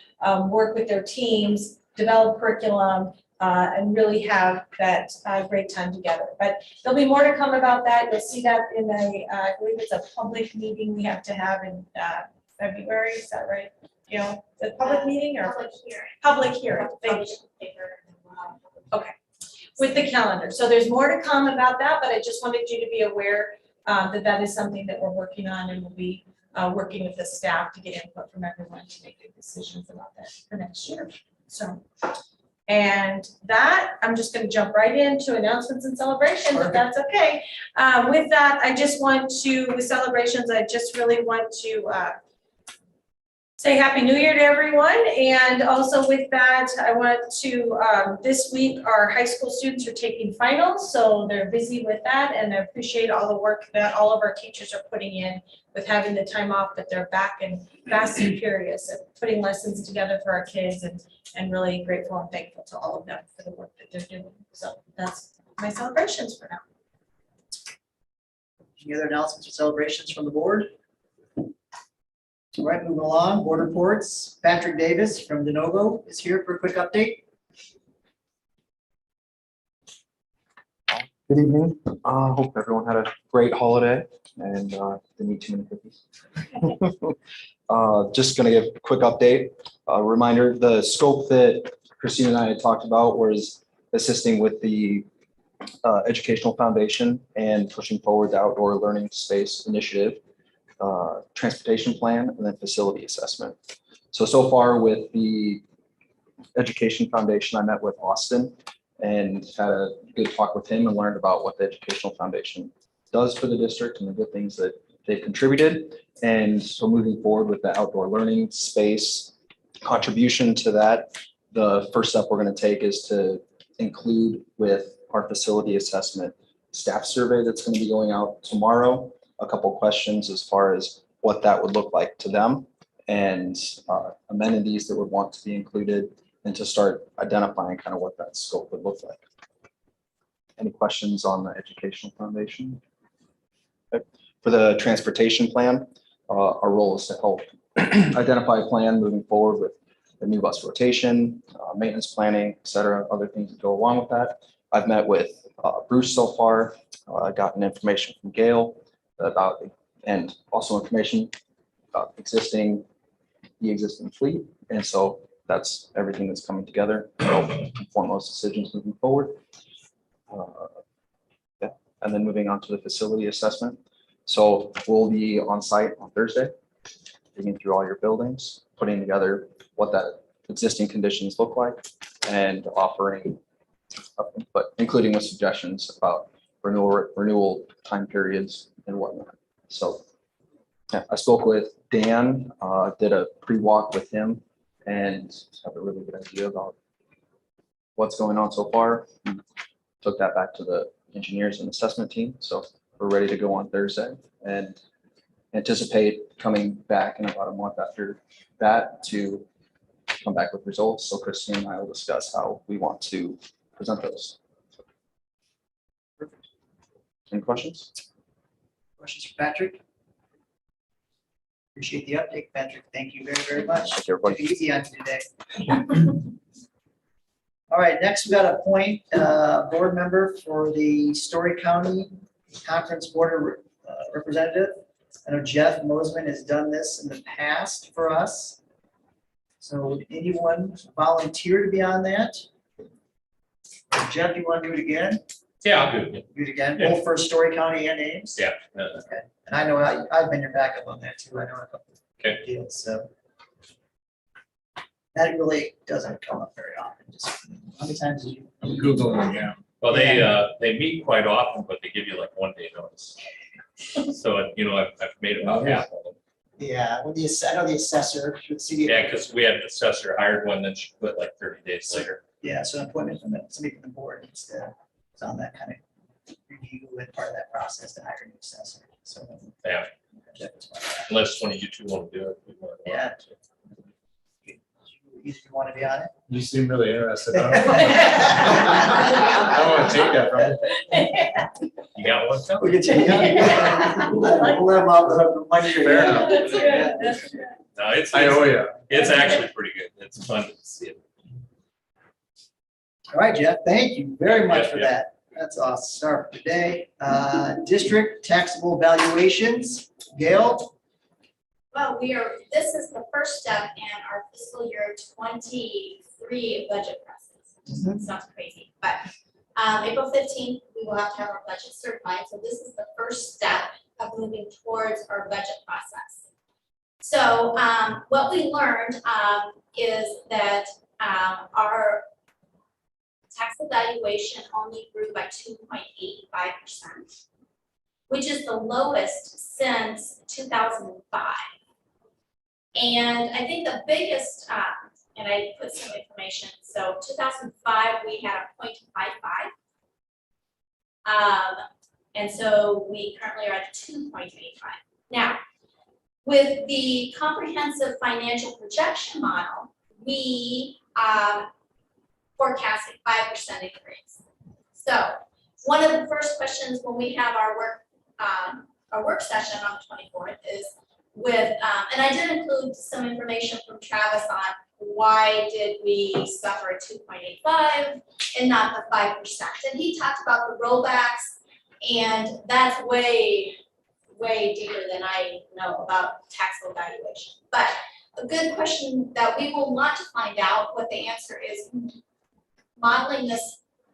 work with their teams, develop curriculum, and really have that great time together. But there'll be more to come about that. You'll see that in I believe it's a public meeting we have to have in February. Is that right? You know, the public meeting or public hearing. Thank you. Okay, with the calendar. So there's more to come about that, but I just wanted you to be aware that that is something that we're working on, and we'll be working with the staff to get input from everyone to make good decisions about that for next year. So, and that, I'm just going to jump right into announcements and celebrations, if that's okay. With that, I just want to, with celebrations, I just really want to say Happy New Year to everyone. And also with that, I want to, this week, our high school students are taking finals, so they're busy with that. And I appreciate all the work that all of our teachers are putting in with having the time off, but they're back and fast and furious at putting lessons together for our kids, and really grateful and thankful to all of them for the work that they're doing. So that's my celebrations for now. Any other announcements or celebrations from the board? All right, moving along, board reports. Patrick Davis from De Novo is here for a quick update. Good evening. Hope everyone had a great holiday and didn't eat too many cookies. Just going to give a quick update. Reminder, the scope that Christine and I had talked about was assisting with the educational foundation and pushing forward the outdoor learning space initiative, transportation plan, and then facility assessment. So far with the education foundation, I met with Austin and had a good talk with him and learned about what the educational foundation does for the district and the good things that they've contributed. And so moving forward with the outdoor learning space contribution to that, the first step we're going to take is to include with our facility assessment staff survey that's going to be going out tomorrow, a couple questions as far as what that would look like to them and amenities that would want to be included, and to start identifying kind of what that scope would look like. Any questions on the educational foundation? Okay. For the transportation plan, our role is to help identify a plan moving forward with the new bus rotation, maintenance planning, et cetera, other things that go along with that. I've met with Bruce so far, gotten information from Gail about and also information about the existing fleet. And so that's everything that's coming together to help inform those decisions moving forward. Yeah. And then moving on to the facility assessment. So we'll be on site on Thursday, digging through all your buildings, putting together what that existing conditions look like, and offering input, including with suggestions about renewal time periods and whatnot. So yeah, I spoke with Dan, did a pre-walk with him, and have a really good idea about what's going on so far. Took that back to the engineers and assessment team. So we're ready to go on Thursday and anticipate coming back in about a month after that to come back with results. So Christine and I will discuss how we want to present those. Perfect. Any questions? Questions for Patrick? Appreciate the update, Patrick. Thank you very, very much. Thank you, everybody. Took it easy on you today. All right, next we got to appoint board member for the Story County Conference Board Representative. I know Jeff Mosman has done this in the past for us. So would anyone volunteer to be on that? Jeff, you want to do it again? Yeah, I'll do it. Do it again, Yeah. both for Story County and Ames? Yeah. Okay, and I know I've been your backup on that too. I know a couple Okay. of deals, so. That really doesn't come up very often. Just how many times did you? Google, yeah. Well, they meet quite often, but they give you like 1 day notice. So, I've made about half of them. Yeah, well, I know the assessor should see. Yeah, because we had an assessor hired one, then she quit like 30 days later. Yeah, so an appointment from somebody from the board needs to, it's on that kind of review and part of that process to hire a new assessor, so. Yeah. Unless one of you two want to do it. we want to. Yeah. You want to be on it? You seem really interested. I don't want to take that from you. You got one? Phil? We can check it out. We'll have all the money. Fair enough. That's good, that's good. No, it's I owe you. it's actually pretty good. It's fun to see it. All right, Jeff, thank you very much Yeah, for yeah. that. That's awesome. Start for today. District taxable valuations, Gail? Well, this is the first step in our fiscal year 23 budget process. Sounds crazy, but April 15th, we will have to have our budget certified. So this is the first step of moving towards our budget process. So what we learned is that our tax evaluation only grew by 2.85%, which is the lowest since 2005. And I think the biggest, and I put some information, so 2005, we had a 0.55. And so we currently are at 2.85. Now, with the comprehensive financial projection model, we forecasted 5% increase. So one of the first questions when we have our work session on the 24th is with, and I did include some information from Travis on why did we suffer a 2.85 and not the 5%. And he talked about the rollbacks, and that's way deeper than I know about taxable valuation. But a good question that we will want to find out what the answer is modeling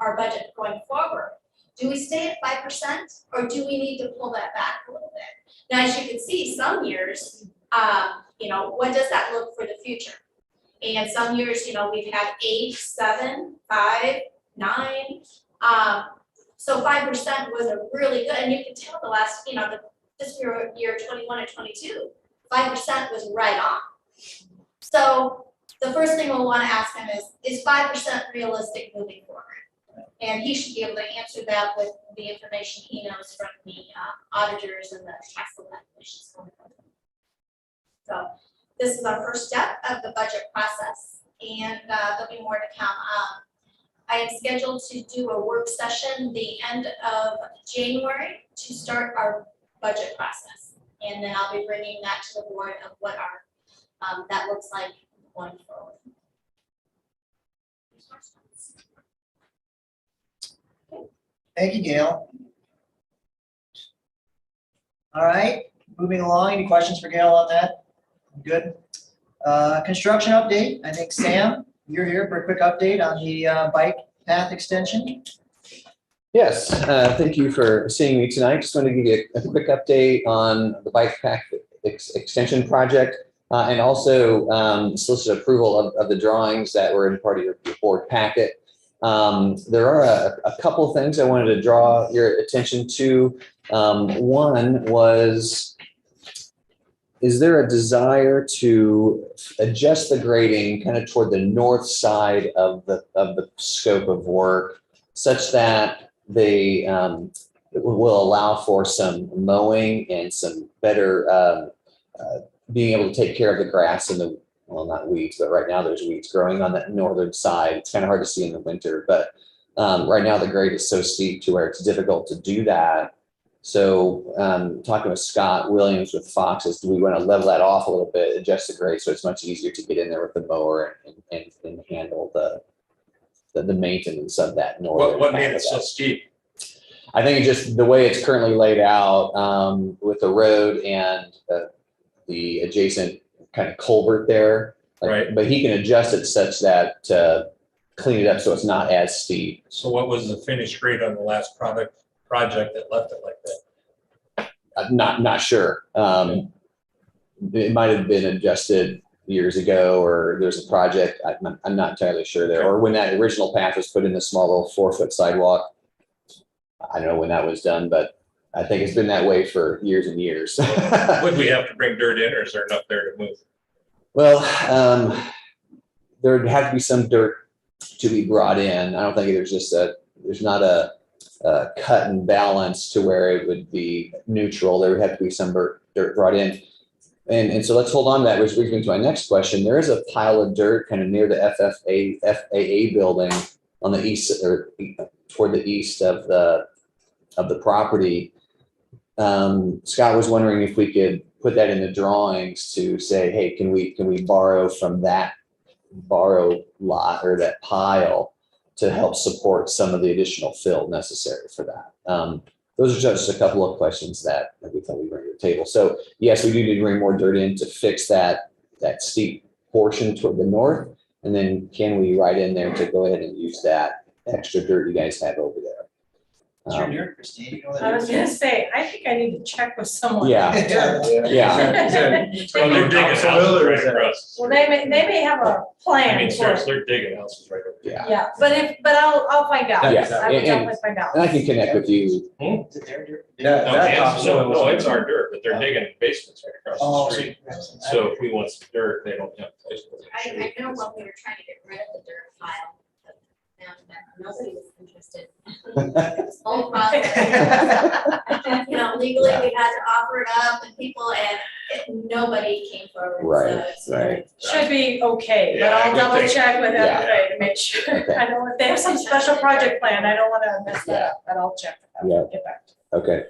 our budget going forward. Do we stay at 5% or do we need to pull that back a little bit? Now, as you can see, some years, what does that look for the future? And some years, we've had 8, 7, 5, 9. So 5% was a really good, and you can tell the last, this year 21 and 22, 5% was right on. So the first thing we'll want to ask him is 5% realistic moving forward? And he should be able to answer that with the information he knows from the auditors and the taxable valuations going forward. So this is our first step of the budget process, and there'll be more to come. I am scheduled to do a work session the end of January to start our budget process. And then I'll be bringing that to the board of what our that looks like going forward. Thank you, Gail. All right, moving along, any questions for Gail on that? Good. Construction update, I think Sam, you're here for a quick update on the bike path extension. Yes, thank you for seeing me tonight. Just wanted to give you a quick update on the bike path extension project and also solicit approval of the drawings that were in part of your board packet. There are a couple of things I wanted to draw your attention to. One was, is there a desire to adjust the grading kind of toward the north side of the scope of work such that they will allow for some mowing and some better being able to take care of the grass and the, well, not weeds, but right now there's weeds growing on that northern side. It's kind of hard to see in the winter, but right now the grade is so steep to where it's difficult to do that. So talking with Scott Williams with Foxes, do we want to level that off a little bit, adjust the grade so it's much easier to get in there with the mower and handle the maintenance of that northern. What made it so steep? I think it's just the way it's currently laid out with the road and the adjacent kind of culvert there. Right. But he can adjust it such that to clean it up so it's not as steep. So what was the finished grade on the last project that left it like that? I'm not sure. It might have been adjusted years ago, or there's a project. I'm not entirely sure there. Or when that original path was put in, the small little 4-foot sidewalk. I don't know when that was done, but I think it's been that way for years and years. Would we have to bring dirt in, or is there enough there to move? Well, there would have to be some dirt to be brought in. I don't think there's not a cut and balance to where it would be neutral. There would have to be some dirt brought in. And so let's hold on to that, which brings me to my next question. There is a pile of dirt kind of near the FAA building on the east, or toward the east of the property. Scott was wondering if we could put that in the drawings to say, hey, can we borrow from that lot or that pile to help support some of the additional fill necessary for that. Those are just a couple of questions that we thought we'd bring to the table. So yes, we do need to bring more dirt in to fix that steep portion toward the north. And then can we write in there to go ahead and use that extra dirt you guys have over there? It's your dirt, Christine. You know that I was gonna say, I think I need to check with someone. Yeah. Yeah. Well, they're digging houses right across. Well, they may have a I plan mean, for seriously, it. they're digging houses right over there. Yeah. Yeah, but I'll find out. Yeah. I will And- definitely find out. And I can connect with you. Is it their dirt? No, it's our dirt, but they're digging basements right Oh, across the street. So if we want some dirt, they don't have a place to put it. I know when we were trying to get rid of the dirt pile, but found that nobody was interested. This whole process. You know, legally, we had to offer it up and people, and nobody came forward. Right, so right. Should be okay, but Yeah, I I'll would double think. check with Yeah. FFA to make sure. Okay. I know if they have some special project plan, I don't wanna mess that up, but I'll check. Yeah. Get back to Okay.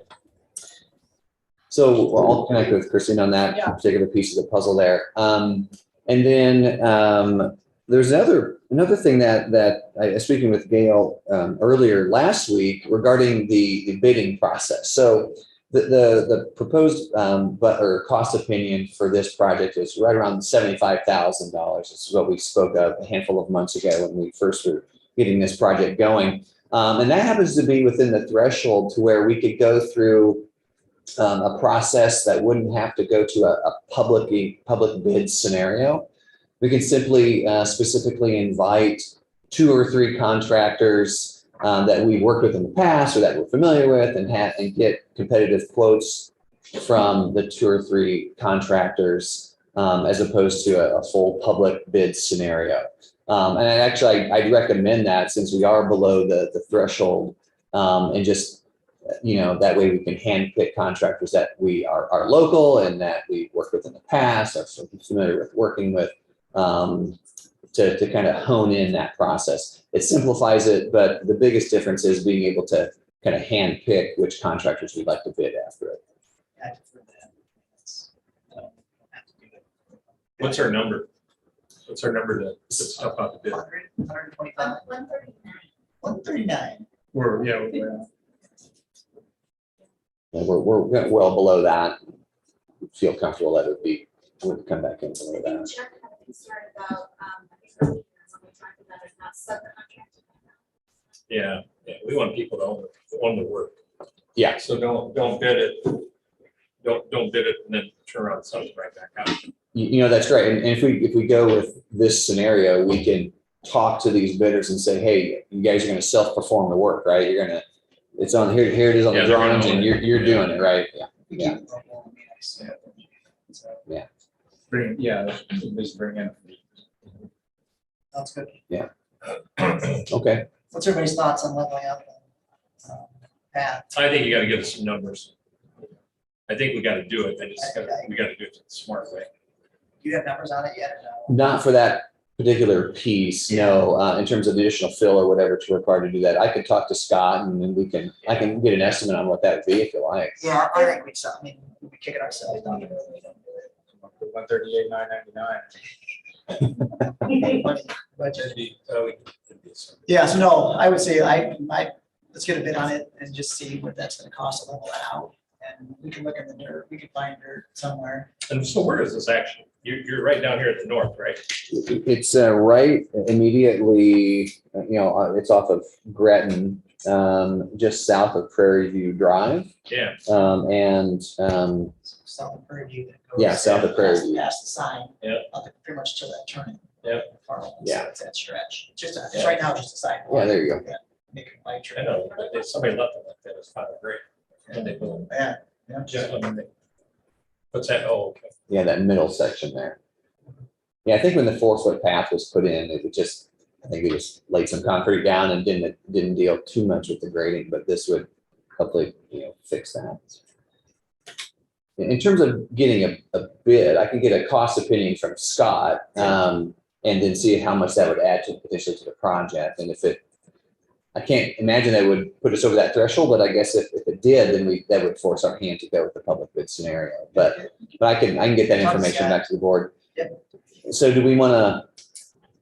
So I'll connect with Christine on that Yeah. particular piece of the puzzle there. And then there's another thing that I was speaking with Gail earlier last week regarding the bidding process. So the proposed cost opinion for this project is right around $75,000. This is what we spoke of a handful of months ago when we first were getting this project going. And that happens to be within the threshold to where we could go through a process that wouldn't have to go to a public bid scenario. We can simply specifically invite 2 or 3 contractors that we've worked with in the past or that we're familiar with and get competitive quotes from the 2 or 3 contractors as opposed to a full public bid scenario. And I'd recommend that since we are below the threshold and just, that way we can handpick contractors that we are local and that we've worked with in the past, are familiar with working with, to kind of hone in that process. It simplifies it, but the biggest difference is being able to kind of handpick which contractors we'd like to bid after it. What's our number? What's our number to put stuff out to bid? 125, 139. 139. We're Yeah, we're well below that. feel comfortable that would come back in some of I think that. Jeff had a concern about, I think when we talked about it, not subcontracting. Yeah, we want people to own the work. Yeah. So don't bid it. Don't bid it and then turn around and sell it right back out. You know, that's great. And if we go with this scenario, we can talk to these bidders and say, hey, you guys are going to self-perform the work, right? You're going to, it's on here it is on Yeah, the they're gonna drawings own and it. you're doing it, right? Yeah. We Yeah. keep it local, I mean, Yeah. Just bring in. That's good. Okay. What's everybody's thoughts on leveling up? Pat? I think you gotta give us some numbers. I think we gotta do it. We gotta do it the smart way. Do you have numbers on it yet or no? Not for that particular piece, no, in terms of the additional fill or whatever to require to do that. I could talk to Scott and then I can get an estimate on what that would be if you like. Yeah, I think we, I mean, we kick it ourselves down. 138,999. Budget. We could be some- Yeah, so no, I would say let's get a bid on it and just see what that's gonna cost to level it out. And we can look in the dirt, we can find dirt somewhere. And so where is this actually? You're right down here at the north, right? It's right immediately, it's off of Gretton, just south of Prairie View Drive. Yeah. South of Prairie View. that goes Yeah, south of Prairie past- View. Past the sign. Yeah. Up to pretty much to that turning. Yeah. Yeah. It's that stretch, Yeah. right now, it's just a sidewalk. Yeah, there you go. Make it light. I know, but if somebody left it like that, it's kind of great. And they build. Yeah. Yeah, I mean, what's that? Oh, okay. Yeah, that middle section there. Yeah, I think when the 4-foot path was put in, I think they just laid some concrete down and didn't deal too much with the grading, but this would hopefully, fix that. In terms of getting a bid, I can get a cost opinion from Scott, and then see how much that would add potentially to the project. And I can't imagine that would put us over that threshold, but I guess if it did, then that would force our hand to go with the public bid scenario. But I can get that information back to the board. Yep. So do we want to,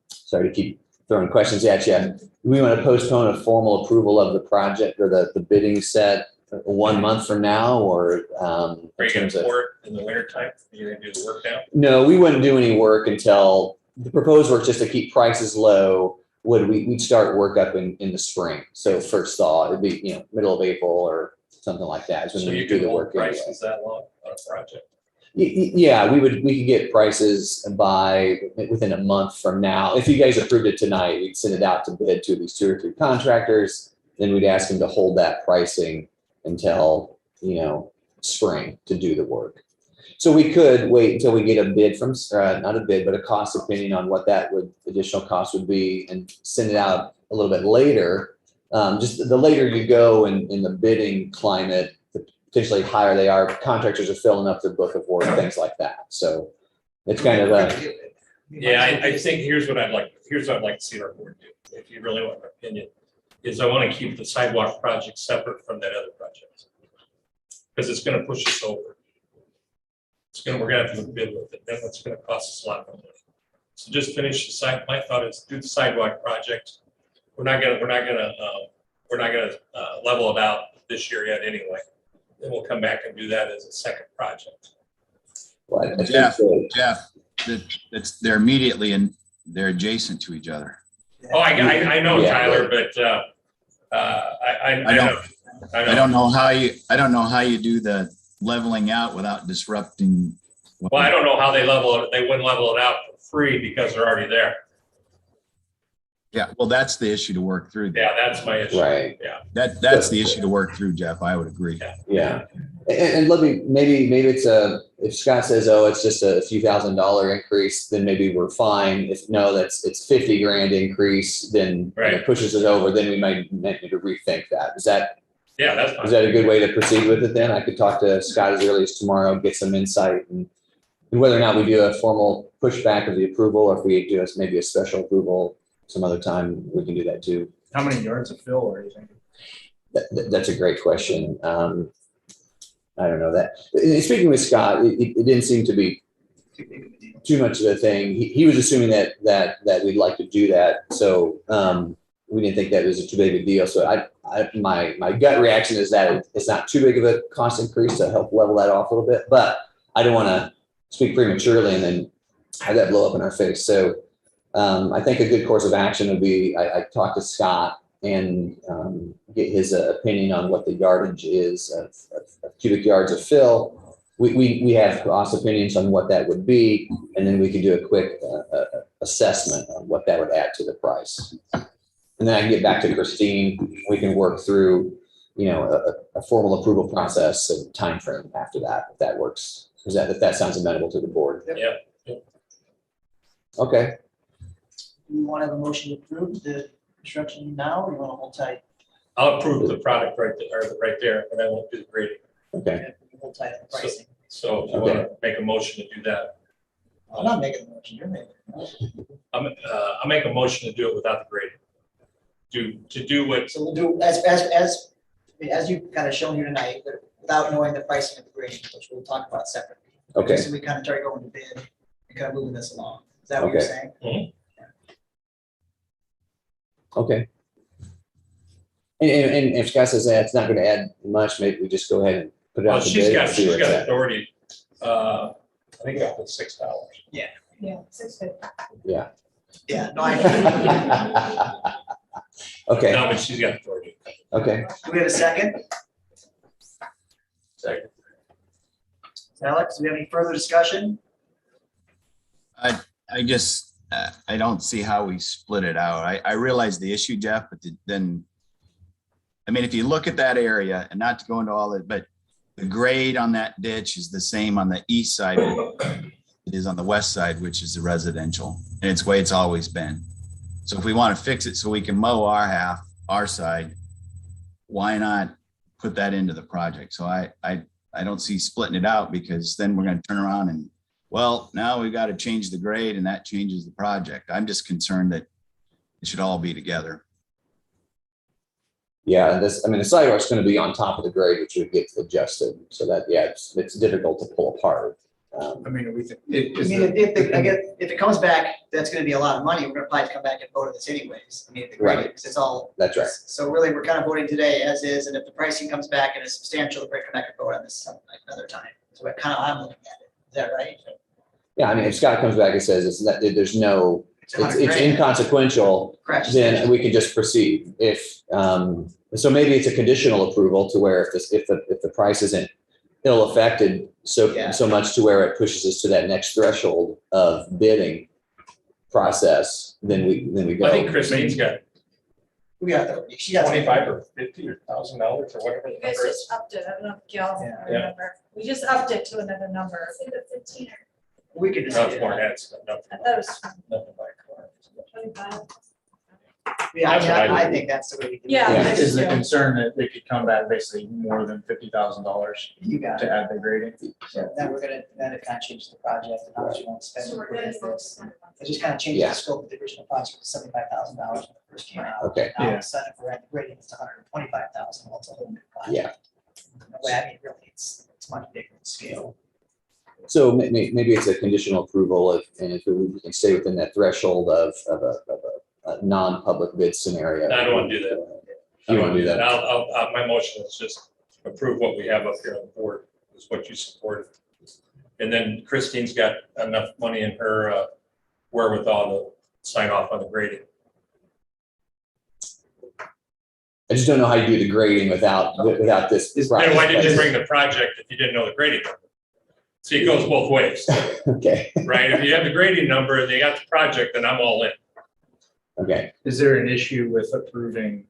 sorry to keep throwing questions at you. Do we want to postpone a formal approval of the project or the bidding set 1 month from now, or? Are you gonna pour it in the winter time? Are you gonna do the work now? No, we wouldn't do any work until the proposed work, just to keep prices low. We'd start work up in the spring. So first thaw, it'd be, middle of April or something like that is when So we you do can the hold work. Anyway. prices that long on a project? Yeah, we could get prices within a month from now. If you guys approved it tonight, we'd send it out to bid to these 2 or 3 contractors. Then we'd ask them to hold that pricing until, spring to do the work. So we could wait until we get a bid from, not a bid, but a cost opinion on what that additional cost would be and send it out a little bit later. Just the later you go in the bidding climate, the potentially higher they are. Contractors are filling up their book of work, things like that. So it's kind of a. Yeah, I think here's what I'd like to see our board do, if you really want my opinion, is I want to keep the sidewalk project separate from that other project. Because it's gonna push us over. We're gonna have to bid with it, then it's gonna cost us a lot more money. So just finish the side, my thought is do the sidewalk project. We're not gonna level it out this year yet anyway. Then we'll come back and do that as a second project. Well, I Jeff, think they're immediately and they're adjacent to each other. Oh, I know, Yeah, Tyler, but I don't know how you do the leveling out without disrupting. Well, I don't know how they level it. They wouldn't level it out for free because they're already there. Yeah, well, that's the issue to work through. Yeah, that's my issue. Right. Yeah. That's the issue to work through, Jeff. I would agree. Yeah. And let me, maybe it's if Scott says, oh, it's just a few $1,000 increase, then maybe we're fine. If no, it's 50 grand increase, then it pushes it over, then we might need to rethink that. Yeah, that's fine. Is that a good way to proceed with it then? I could talk to Scott as early as tomorrow, get some insight and whether or not we do a formal pushback of the approval, or if we do maybe a special approval some other time, we can do that too. How many yards of fill are you thinking? That's a great question. I don't know that. Speaking with Scott, it didn't seem to be too much of a thing. He was assuming that we'd like to do that. So we didn't think that was too big a deal. So my gut reaction is that it's not too big of a cost increase to help level that off a little bit. But I don't want to speak prematurely and then have that blow up in our face. So I think a good course of action would be, I talk to Scott and get his opinion on what the yardage is of cubic yards of fill. We have cross opinions on what that would be, and then we can do a quick assessment of what that would add to the price. And then I can get back to Christine. We can work through, a formal approval process and timeframe after that, if that works. If that sounds amenable to the board. Yeah. Okay. Do you want to have a motion to approve the construction now, or you want to hold tight? I'll approve the product right there, but I won't do the grading. Okay. Hold tight on the pricing. So if you want to make a motion to do that, I'm not making the motion, you're making the motion. I'll make a motion to do it without the grading. To do what, So we'll do as you've kind of shown here tonight, but without knowing the pricing of the grading, which we'll talk about separately. Okay. So we kind of try going to bid and kind of moving this along. Is that what you're Okay. saying? Mhm. Okay. And if Scott says that it's not going to add much, maybe we just go ahead and put it out to she's bid got and see where it's at. authority, I think I put $6. Yeah, $650. Yeah. Yeah, no, I, Okay. No, but she's got authority. Okay. do we have a second? Second. Alex, do we have any further discussion? I just, I don't see how we split it out. I realize the issue, Jeff, but then, I mean, if you look at that area, and not to go into all that, but the grade on that ditch is the same on the east side it is on the west side, which is the residential, and it's the way it's always been. So if we want to fix it so we can mow our half, our side, why not put that into the project? So I don't see splitting it out, because then we're going to turn around and, well, now we've got to change the grade and that changes the project. I'm just concerned that it should all be together. Yeah, the sidewalk's going to be on top of the grade, which would get adjusted. So that, yeah, it's difficult to pull apart. I mean, we think. If it comes back, that's gonna be a lot of money. We're gonna probably come back and vote on this anyways. I mean, if the Right. grade, because it's all. That's right. So really, we're kind of voting today as is, and if the pricing comes back and it's substantial, we're gonna come back and vote on this some another time. So what kind of, I'm looking at it. Is that right? Yeah, I mean, if Scott comes back and says there's no, it's 100 grand. inconsequential, Correct. then we can just proceed. If, so maybe it's a conditional approval to where if the price isn't ill affected so much to where it pushes us to that next threshold of bidding process, then we go. I think Christine's got We got she got 25 or 50 or $1,000 or whatever. You the guys number is. just upped it, I don't know if Gail Yeah. remember, we just upped it to another number. We could just. No, it's more than that. It's nothing I thought it was nothing like that. 25. Yeah, That's what I I do. think that's the way we do it. Yeah. Yeah. Is the concern that they could come back basically more than $50,000 You got it. to add the grading? So then it kind of changes the project and how much you want to spend. So we're good. It just kind of changes Yeah. the scope of the original project to $75,000 when it first came out. Okay. Now, all of Yeah. a sudden, if we're at the grading, it's $125,000, well, it's a whole new project. Yeah. No way, I mean, really, it's much bigger in scale. So maybe it's a conditional approval and if we can stay within that threshold of a non-public bid scenario. I don't want to do that. You want to do that? My motion is just approve what we have up here on the board, is what you supported. And then Christine's got enough money in her wherewithal to sign off on the grading. I just don't know how you do the grading without this. Then why didn't you bring the project if you didn't know the grading number? See, it goes both ways, Okay, right? If you have the grading number and they got the project, then I'm all in. okay. Is there an issue with approving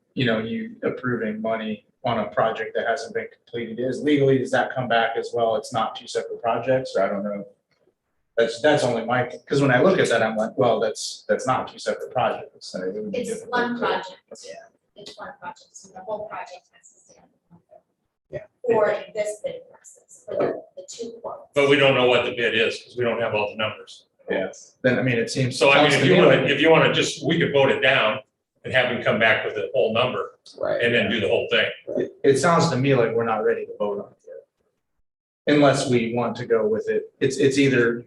money on a project that hasn't been completed? Legally, does that come back as well? It's not two separate projects, or I don't know. That's only my, because when I look at that, I'm like, well, that's not two separate projects. So it would be It's uh, one difficult to- project. It's one project, so the whole project has to stand. Yeah. For this bidding process, for the two quotes. But we don't know what the bid is because we don't have all the numbers. Yeah, then, I mean, it seems. So I mean, sounds if to you me want to, like- if you want to just, we could vote it down and have them come back with the whole number Right. and then do the whole thing. It sounds to me like we're not ready to vote on it yet. Unless we want to go with it. It's either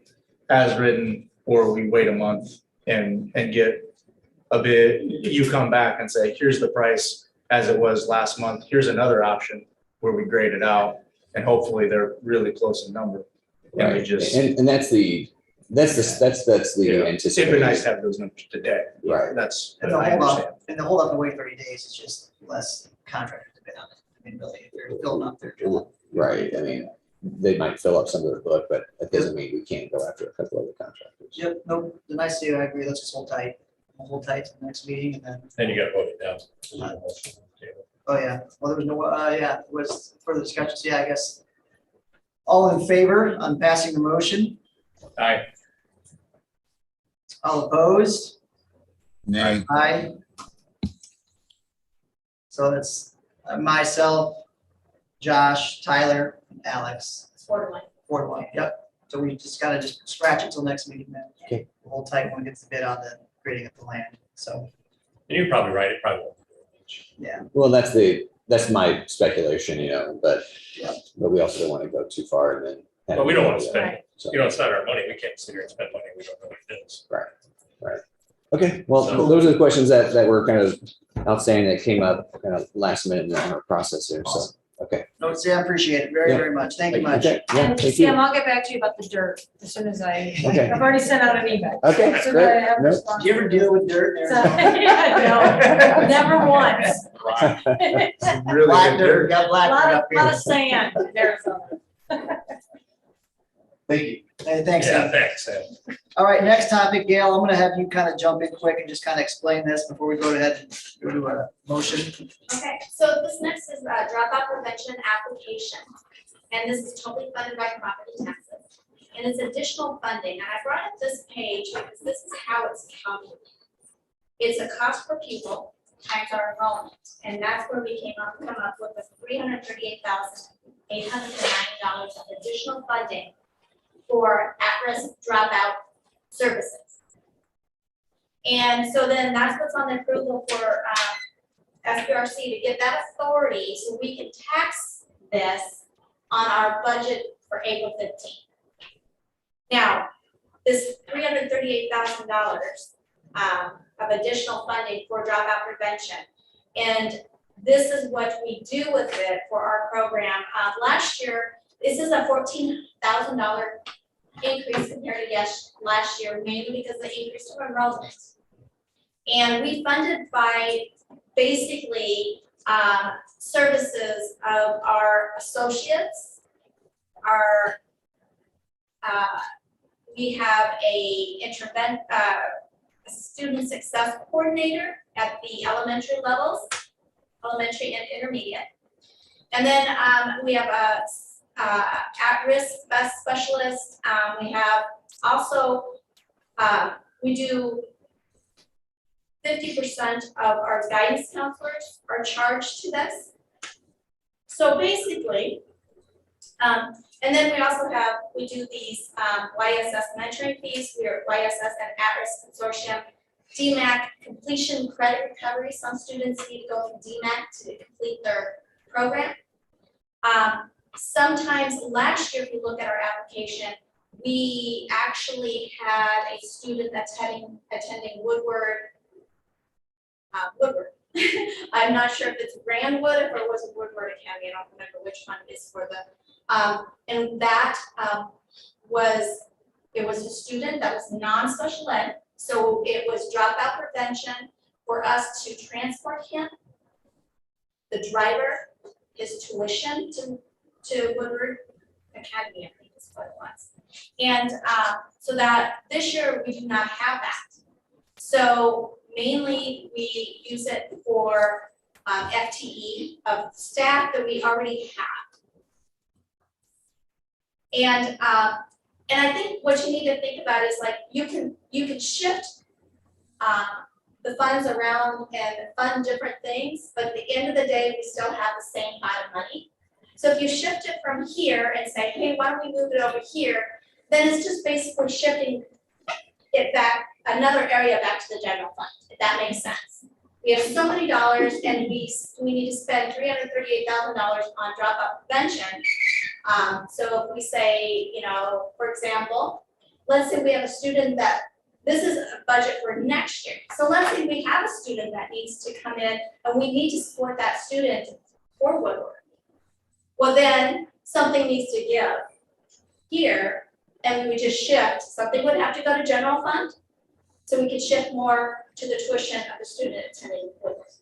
as written or we wait a month and get a bid. You come back and say, here's the price as it was last month. Here's another option where we grade it out and hopefully they're really close in number. And we Right. just, And that's the Yeah. it'd anticipation. be nice to have those numbers today. Right. That's, And I the hold understand. up, and the hold up and wait 30 days is just less contractor to bid on it. I mean, really, if they're filling up their job. Right. I mean, they might fill up some of their book, but that doesn't mean we can't go after a couple of the contractors. Yep, no, the nice thing, I agree, let's just hold tight. We'll hold tight to the next meeting and then, Then you gotta vote it down. oh yeah, well, there was no, yeah, it was further discussions, yeah, I guess. All in favor on passing the motion? Aye. All opposed? Nay. Aye. So that's myself, Josh, Tyler, and Alex. It's 4-1. 4-1, yep. So we just gotta just scratch it till next meeting then. Okay. We'll hold tight when it gets the bid on the grading of the land, so, And you're probably right, it probably won't. yeah. Well, that's my speculation, but, Yeah. but we also don't want to go too far and then. But we don't want to spend, Right. So, you know, it's not our money. We can't sit here and spend money. We don't know what it is. okay, well, So- those are the questions that were kind of outstanding that came up kind of last minute in our process here. So, okay. No, Sam, appreciate it very, Yeah. very much. Thank you much. Okay, yeah, And thank Sam, you. I'll get back to you about the dirt as soon as Okay. I've already sent out an email. Okay, So great. that I have a Nope. response. Do you ever deal with dirt So, there? yeah, no, never once. Some really Black good dirt, dirt. got black dirt up Lot here. of sand in Arizona. Thank you. Hey, thanks, Yeah, Sam. thanks, Sam. All right, next topic, Gail, I'm gonna have you kind of jump in quick and just kind of explain this before we go ahead and go to a motion. Okay, so this next is dropout prevention application. And this is totally funded by property taxes. And it's additional funding. And I brought up this page because this is how it's calculated. It's a cost per pupil times our enrollment. And that's where we come up with the $338,890 of additional funding for at-risk dropout services. And so then that's what's on the approval for SPRC to get that authority so we can tax this on our budget for April 15th. Now, this $338,000 of additional funding for dropout prevention. And this is what we do with it for our program. Last year, this is a $14,000 increase compared to last year, mainly because of the increase of enrollment. And we funded by basically services of our associates, we have a student success coordinator at the elementary levels, elementary and intermediate. And then we have a at-risk specialist. We have also, we do 50% of our guidance counselors are charged to this. So basically, and then we also we do these YSS mentoring fees. We are YSS and at-risk consortium, DMAC completion credit recovery. Some students need to go through DMAC to complete their program. Sometimes last year, if you look at our application, we actually had a student that's attending Woodward. I'm not sure if it's Brandwood, if it was Woodward Academy, I don't remember which one is for the, and that it was a student that was non-special ed, so it was dropout prevention for us to transport him, the driver, his tuition to Woodward Academy, I think is what it was. And so that this year we do not have that. So mainly we use it for FTE of staff that we already have. And I think what you need to think about is like you can shift the funds around and fund different things, but at the end of the day, we still have the same pot of money. So if you shift it from here and say, hey, why don't we move it over here? Then it's just basically shifting it back, another area back to the general fund, if that makes sense. We have so many dollars and we need to spend $338,000 on dropout prevention. So if we say, for example, let's say we have a student that, this is a budget for next year. So let's say we have a student that needs to come in and we need to support that student for Woodward. Well, then something needs to give. here, and we would just shift, something would have to go to general fund, so we could shift more to the tuition of the student attending with us.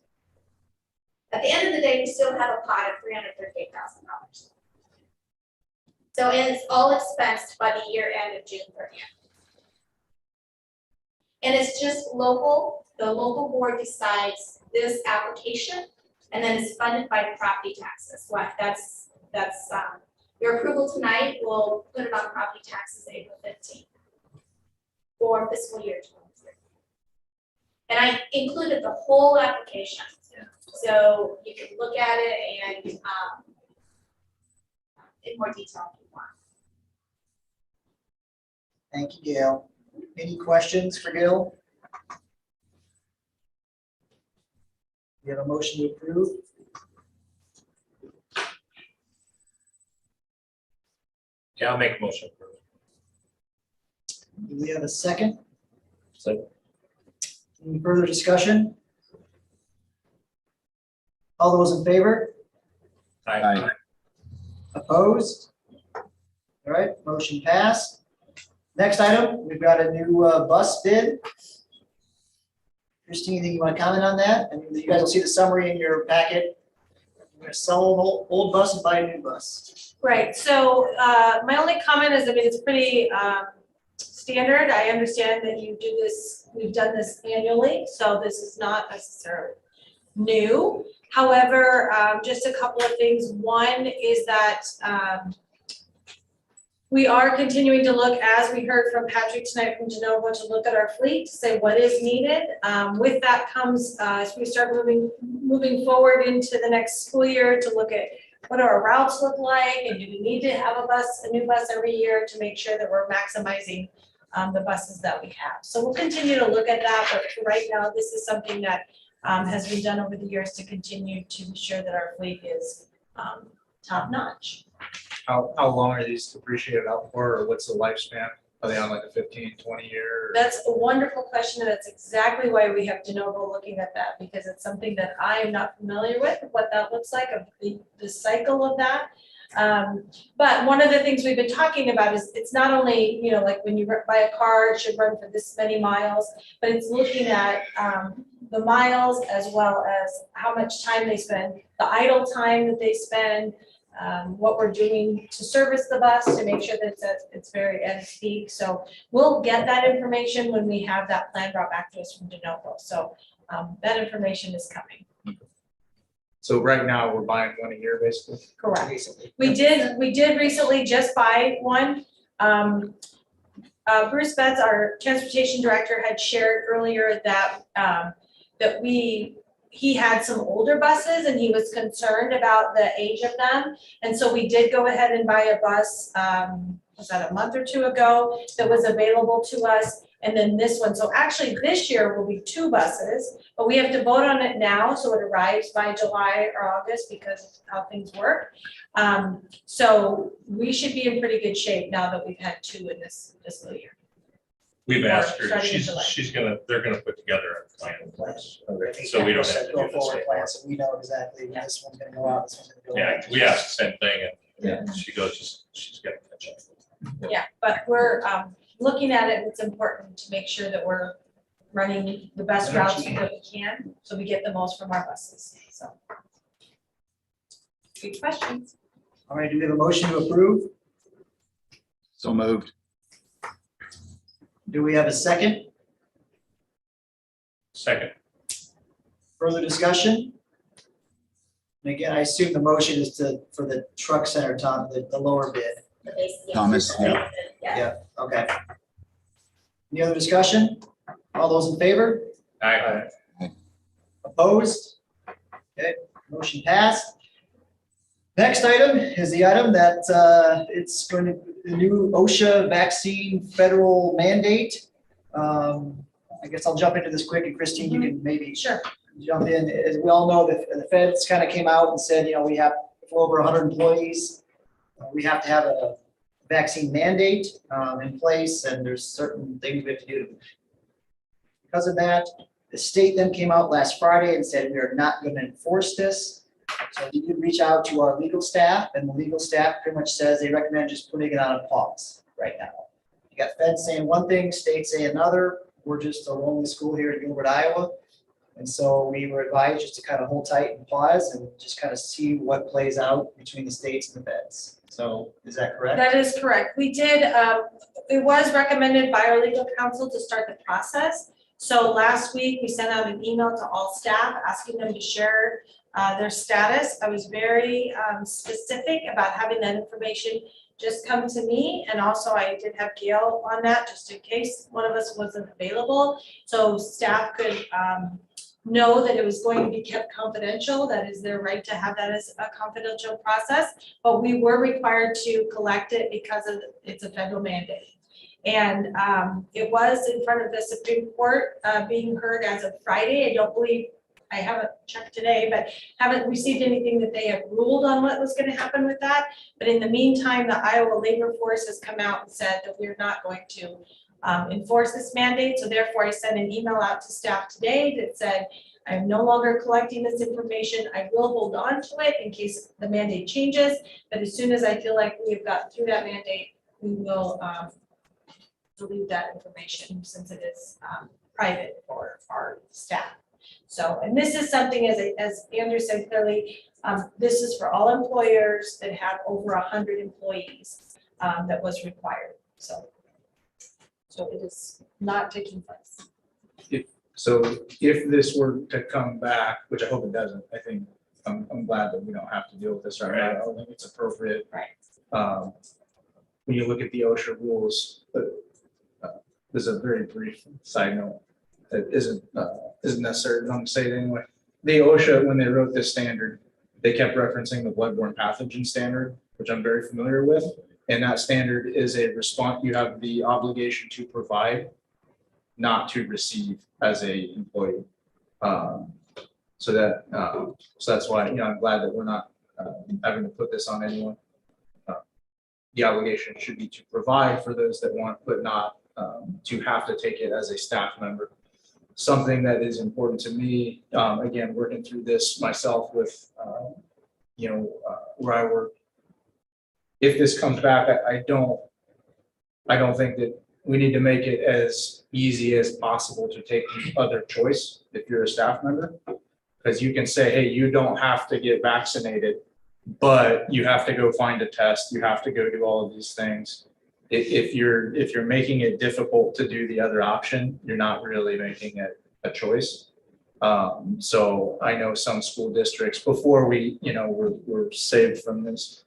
At the end of the day, we still have a pot of $338,000. So and it's all expensed by the year end of June 30th. And it's just local, the local board decides this application, and then it's funded by property taxes. So that's your approval tonight will put it on property taxes April 15th for fiscal year 23. And I included the whole application, so you can look at it and in more detail if you want. Thank you, Gail. Any questions for Gail? We have a motion to approve. Yeah, I'll make a motion. Do we have a second? So Any further discussion? All those in favor? Aye. Opposed? All right, motion passed. Next item, we've got a new bus bid. Christine, anything you want to comment on that? And you guys will see the summary in your packet. We're going to sell old bus and buy a new bus. Right, so my only comment is, I mean, it's pretty standard. I understand that you do this, we've done this annually, so this is not necessarily new. However, just a couple of things. One is that we are continuing to look, as we heard from Patrick tonight from Genova, to look at our fleet, to say what is needed. With that comes, as we start moving forward into the next school year, to look at what do our routes look like, and do we need to have a new bus every year to make sure that we're maximizing the buses that we have. So we'll continue to look at that, but for right now, this is something that has been done over the years to continue to ensure that our fleet is top notch. How long are these depreciated out for, or what's the lifespan? Are they on like a 15, 20 year? That's a wonderful question, and that's exactly why we have de novo looking at that, because it's something that I am not familiar with, what that looks like, of the cycle of that. But one of the things we've been talking about is it's not only, you know, like when you buy a car, it should run for this many miles, but it's looking at the miles as well as how much time they spend, the idle time that they spend, what we're doing to service the bus to make sure that it's very at its peak. So we'll get that information when we have that plan brought back to us from de novo. So that information is coming. So right now, we're buying one a year, basically? Correct. We did recently just buy one. Bruce Betts, our transportation director, had shared earlier that he had some older buses and he was concerned about the age of them. And so we did go ahead and buy a bus, was that a month or two ago, that was available to us. And then this one, so actually this year will be 2 buses, but we have to vote on it now, so it arrives by July or August because of how things work. So we should be in pretty good shape now that we've had 2 in this fiscal year. We've asked her, Starting in July. they're gonna put together a plan. Okay. So we don't have to Go do this forward plan, anymore. so we know exactly when this one's gonna go out, this one's gonna go Yeah, out. we asked the same thing and she goes, she's got to catch up. Yeah, but we're looking at it, and it's important to make sure that we're running the best routes that we can, so we get the most from our buses, so. Good questions. All right, do we have a motion to approve? So moved. Do we have a second? Second. Further discussion? And again, I assume the motion is for the truck center, Tom, the lower bid. The base, yeah, Thomas, just the yeah. base, yeah. Yeah, okay. Any other discussion? All those in favor? Aye. Opposed? Okay, motion passed. Next item is the item that it's going to, the new OSHA vaccine federal mandate. I guess I'll jump into this quick, and Christine, you can maybe Sure. jump in. As we all know, the feds kind of came out and said, you know, we have for over 100 employees, we have to have a vaccine mandate in place, and there's certain things we have to do. Because of that, the state then came out last Friday and said, we are not going to enforce this. So we did reach out to our legal staff, and the legal staff pretty much says they recommend just putting it on a pause right now. You got feds saying one thing, state saying another. We're just a lonely school here in Gilbert, Iowa. And so we were advised just to kind of hold tight and pause and just kind of see what plays out between the states and the feds. So is that correct? That is correct. We did, it was recommended by our legal counsel to start the process. So last week, we sent out an email to all staff asking them to share their status. I was very specific about having that information just come to me. And also I did have Gail on that just in case one of us wasn't available. So staff could know that it was going to be kept confidential. That is their right to have that as a confidential process. But we were required to collect it because of it's a federal mandate. And it was in front of the Supreme Court being heard as of Friday. I don't believe, I haven't checked today, but haven't received anything that they have ruled on what was going to happen with that. But in the meantime, the Iowa labor force has come out and said that we're not going to enforce this mandate. So therefore, I sent an email out to staff today that said, I'm no longer collecting this information. I will hold on to it in case the mandate changes. But as soon as I feel like we've gotten through that mandate, we will delete that information since it is private for our staff. So, and this is something, as Andrew said clearly, this is for all employers that have over 100 employees that was required. So it is not taking place. So if this were to come back, which I hope it doesn't, I think I'm glad that we don't have to deal with this right now. I don't think it's appropriate. Right. When you look at the Osha rules, there's a very brief side note that isn't necessary, but I'm gonna say it anyway. The OSHA, when they wrote this standard, they kept referencing the bloodborne pathogen standard, which I'm very familiar with. And that standard is a response, you have the obligation to provide, not to receive as a employee. So that's why, I'm glad that we're not having to put this on anyone. The obligation should be to provide for those that want, but not to have to take it as a staff member. Something that is important to me, again, working through this myself with, where I work. If this comes back, I don't think that we need to make it as easy as possible to take the other choice if you're a staff member. Because you can say, hey, you don't have to get vaccinated, but you have to go find a test. You have to go do all of these things. If you're making it difficult to do the other option, you're not really making it a choice. So I know some school districts, before we, were saved from this,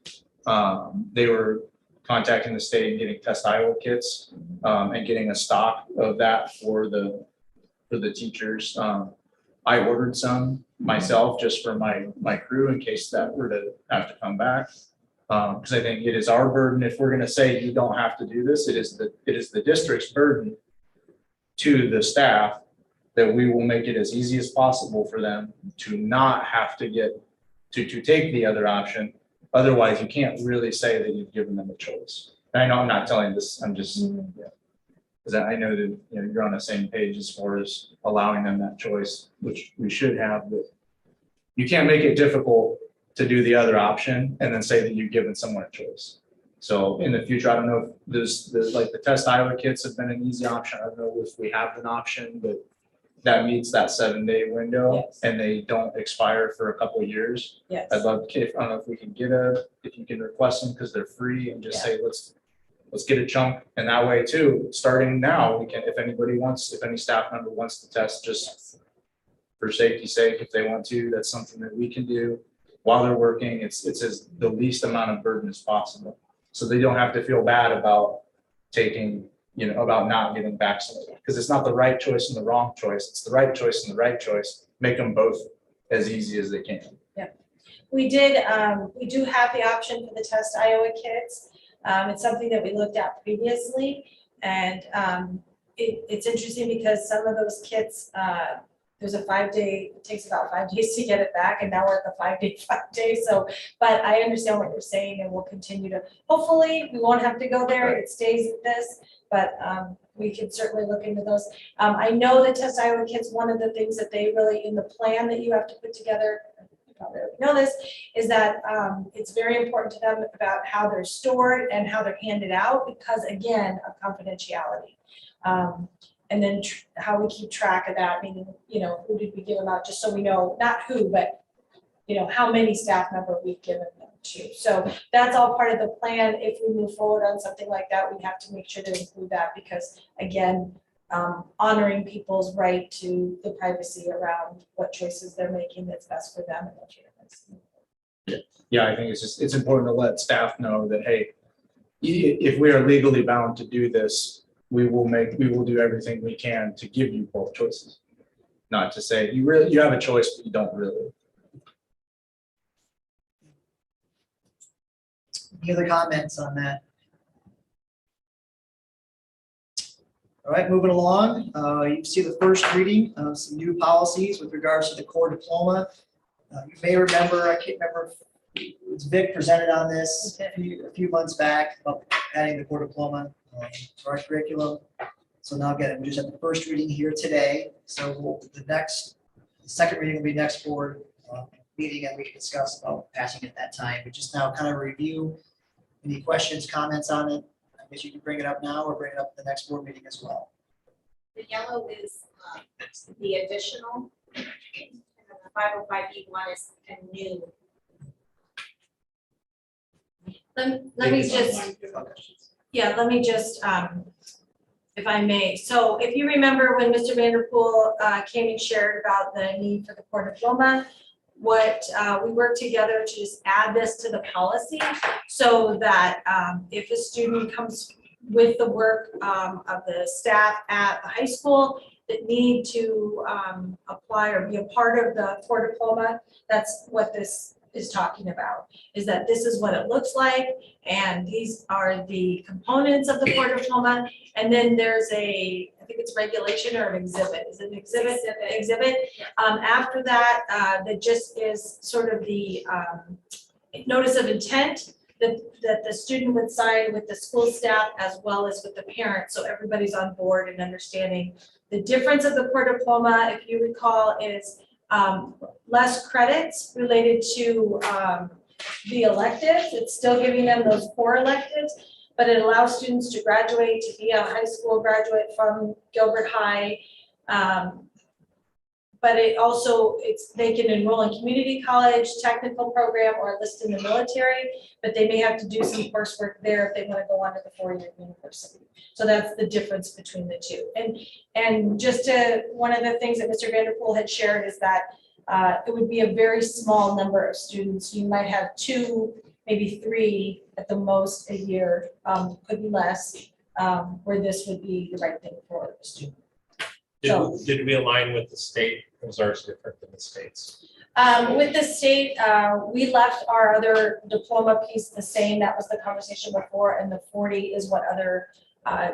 they were contacting the state and getting Test Iowa kits and getting a stock of that for the teachers. I ordered some myself just for my crew in case that were to have to come back. Because I think it is our burden, if we're going to say you don't have to do this, it is the district's burden to the staff that we will make it as easy as possible for them to not have to to take the other option. Otherwise, you can't really say that you've given them a choice. And I know I'm not telling this, I'm just, because I know that you're on the same page as far as allowing them that choice, which we should have, but you can't make it difficult to do the other option and then say that you've given someone a choice. So in the future, I don't know if there's like the Test Iowa kits have been an easy option. I don't know if we have an option, but that meets that 7-day window. Yes. And they don't expire for a couple of years. Yes. I'd love to, I don't know if we can if you can request them because they're free and just say, let's get a chunk. And that way too, starting now, we can, if any staff member wants to test just for safety's sake, if they want to, that's something that we can do while they're working. It's as the least amount of burden as possible. So they don't have to feel bad about about not getting vaccinated, because it's not the right choice and the wrong choice. It's the right choice and the right choice. Make them both as easy as they can. Yep. We do have the option for the Test Iowa kits. It's something that we looked at previously, and it's interesting because some of those kits, there's a 5-day, it takes about 5 days to get it back, and now we're at the 5 day. So, but I understand what you're saying, and we'll continue to, hopefully we won't have to go there. It stays at this, but we can certainly look into those. I know the Test Iowa kits, one of the things that they really, in the plan that you have to put together, if probably already know this, is that it's very important to them about how they're stored and how they're handed out because, again, of confidentiality. And then how we keep track of that, meaning, you know, who did we give them out, just so we know, not who, but, you know, how many staff member we've given them to. So that's all part of the plan. If we move forward on something like that, we have to make sure to include that because, again, honoring people's right to the privacy around what choices they're making that's best for them and their families. Yeah, I think it's important to let staff know that, hey, if we are legally bound to do this, we will do everything we can to give you both choices. Not to say you have a choice, but you don't really. Any other comments on that? All right, moving along, you see the first reading of some new policies with regards to the core diploma. You may remember, I can't remember, it was Vic presented on this a few months back about adding the core diploma to our curriculum. So now again, we just have the first reading here today. So the second reading will be next board meeting, and we can discuss about passing it at that time. But just now kind of review any questions, comments on it. I guess you can bring it up now or bring it up at the next board meeting as well. The yellow is the additional, and then the 505(b)(1) is a new. Let me just, yeah, let me just, if I may. So if you remember when Mr. Vanderpool came and shared about the need for the core diploma, what we worked together to just add this to the policy so that if a student comes with the work of the staff at the high school that need to apply or be a part of the core diploma, that's what this is talking about, is that this is what it looks like, and these are the components of the core diploma, and then there's I think it's regulation or an exhibit. Is it an exhibit? Exhibit. After that, that just is sort of the notice of intent that the student would sign with the school staff as well as with the parents, so everybody's on board and understanding. The difference of the core diploma, if you recall, is less credits related to the electives. It's still giving them those 4 electives, but it allows students to graduate, to be a high school graduate from Gilbert High. But it also, they can enroll in community college, technical program, or enlist in the military, but they may have to do some coursework there if they want to go on to the 4-year university. So that's the difference between the two. And just one of the things that Mr. Vanderpool had shared is that it would be a very small number of students. You might have 2, maybe 3 at the most a year, could be less, where this would be the right thing for the student. Did we align with the state? Or was ours different than the state's? With the state, we left our other diploma piece the same. That was the conversation before, and the 40 is what other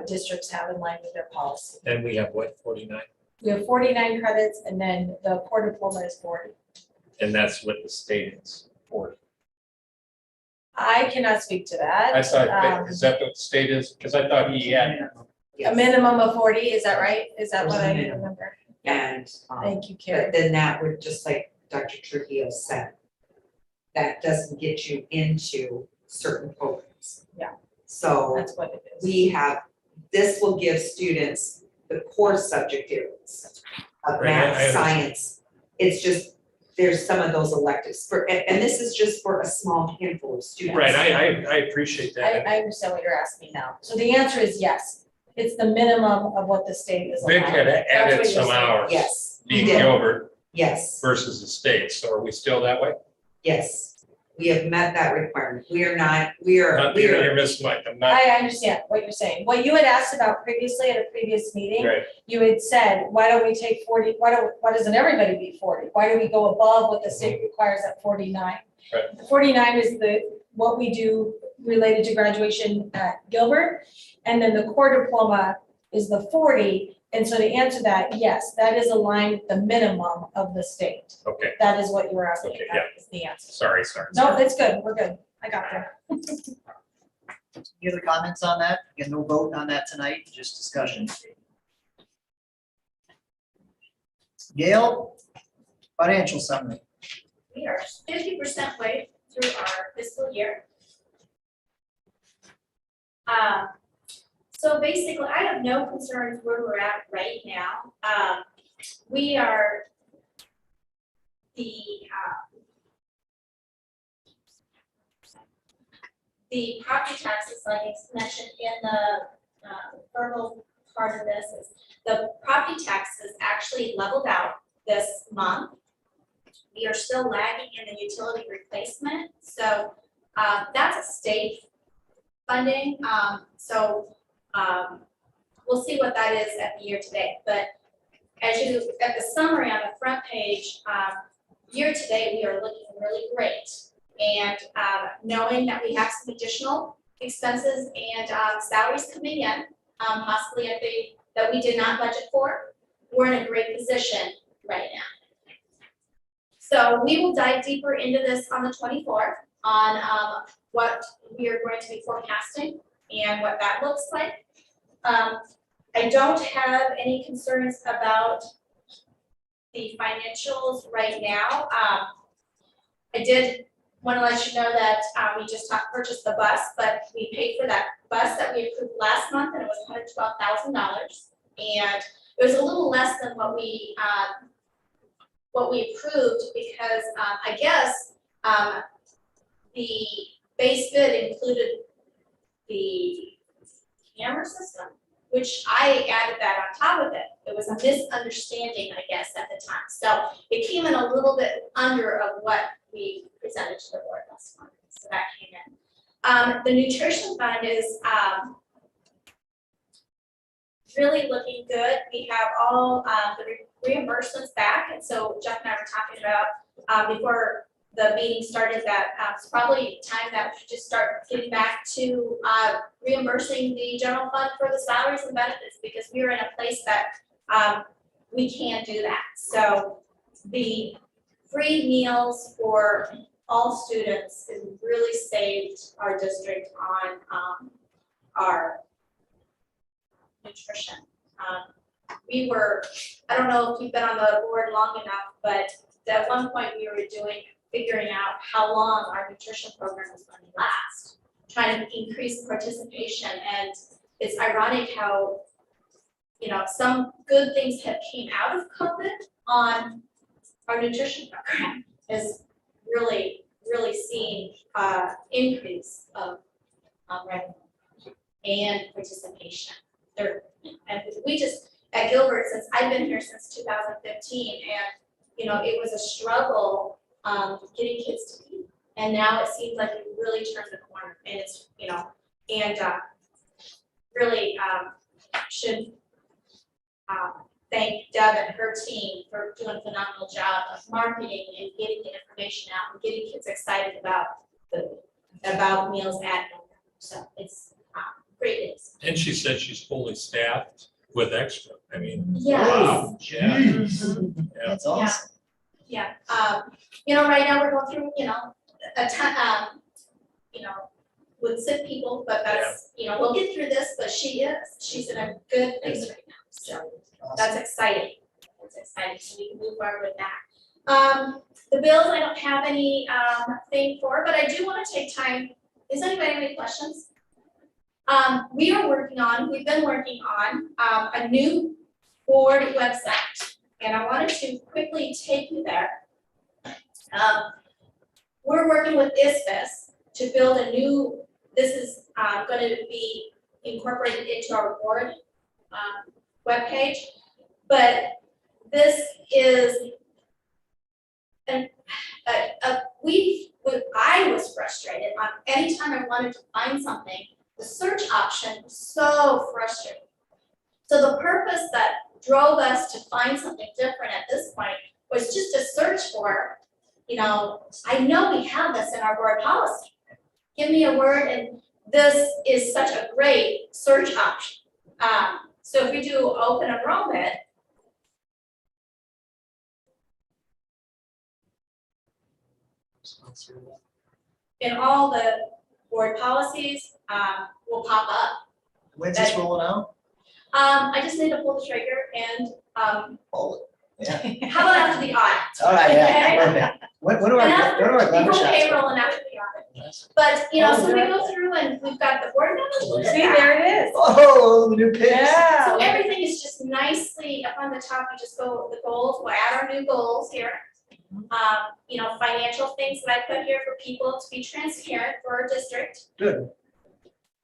districts have in line with their policy. And we have what, 49? We have 49 credits, and then the core diploma is 40. And that's what the state is, 40. I cannot speak to that. I thought, is that what the state is? Because I thought he had. A minimum of 40, is that right? Is that what I remember? And Thank you, Karen. but then that would, just like Dr. Trujillo said, that doesn't get you into certain programs. Yeah. So That's what it is. we have, this will give students the core subject areas of Right, math, I understand. science. It's just, there's some of those electives for, and this is just for a small handful of students. Right, I appreciate that. I understand what you're asking now. So the answer is yes. It's the minimum of what the state is Vic allowing. had That's added what you're some saying. hours. Yes, Being he did. Gilbert Yes, versus the state. So are we still that way? yes. We have met that requirement. We are not, You're missing my, I'm not, I understand what you're saying. What you had asked about previously at a previous meeting, right. you had said, why don't we take 40, why doesn't everybody be 40? Why do we go above what the state requires at 49? Right. The 49 is what we do related to graduation at Gilbert, and then the core diploma is the 40. And so to answer that, yes, that is aligned with the minimum of the state. Okay, That is what you were asking. Okay, That is the answer. sorry. No, it's good. We're good. I got there. Any other comments on that? Again, no vote on that tonight, just discussion. Yale, financial summary. We are 50% way through our fiscal year. So basically, I have no concerns where we're at right now. We are the property taxes, like I mentioned in the verbal part of this, is the property taxes actually leveled out this month. We are still lagging in the utility replacement, so that's a state funding. We'll see what that is at the year to date. But as you at the summary on the front page, year to date we are looking really great. And knowing that we have some additional expenses and salaries coming in, possibly that we did not budget for, we're in a great position right now. So we will dive deeper into this on the 24th on what we are going to be forecasting and what that looks like. I don't have any concerns about the financials right now. I did want to let you know that we just purchased the bus, but we paid for that bus that we approved last month, and it was $112,000. And it was a little less than what we approved because I guess the base bid included the camera system, which I added that on top of it. It was a misunderstanding, I guess, at the time. So it came in a little bit under of what we presented to the board last month. So that came in. The nutrition fund is really looking good. We have all the reimbursements back. And so Jeff and I were talking about before the meeting started that it's probably time that we should just start getting back to reimbursing the general fund for the salaries and benefits, because we are in a place that we can do that. So the free meals for all students has really saved our district on our nutrition. We were, I don't know if you've been on the board long enough, but at one point we were figuring out how long our nutrition program was going to last, trying to increase participation. And it's ironic how, some good things have came out of COVID on our nutrition program, is really seen increase of revenue and participation. And we just, at Gilbert, since I've been here since 2015, and it was a struggle getting kids to eat. And now it seems like it really turned the corner, and it's, really should thank Deb and her team for doing a phenomenal job of marketing and getting the information out and getting kids excited about meals at home. So it's great news. And she said she's fully staffed with extra. I mean, Yes. wow. Yeah. That's awesome. Yeah, right now we're going through, a ton, with sick people, but that's, we'll get through this, but she's in a good place right now. So that's exciting. That's exciting. So we can move forward with that. The bills, I don't have any thing for, but I do want to take time. Does anybody have any questions? We've been working on a new board website. And I wanted to quickly take you there. We're working with ISFIS to build a new, this is going to be incorporated into our board webpage. But this is, I was frustrated on anytime I wanted to find something, the search option was so frustrating. So the purpose that drove us to find something different at this point was just to search for, I know we have this in our board policy. Give me a word, and this is such a great search option. So if we do open enrollment, in all the board policies will pop up. When's this rolling out? I just need to pull the trigger and Yeah. how about after the audit? All right, yeah, Okay? perfect. What do I Before payroll and after the audit. But, you know, so we go through and we've got the board members. See, there it is. Oh, the new picks. Yeah. So everything is just nicely up on the top, you just go, the goals, we'll add our new goals here. You know, financial things that I put here for people to be transparent for our district. Good.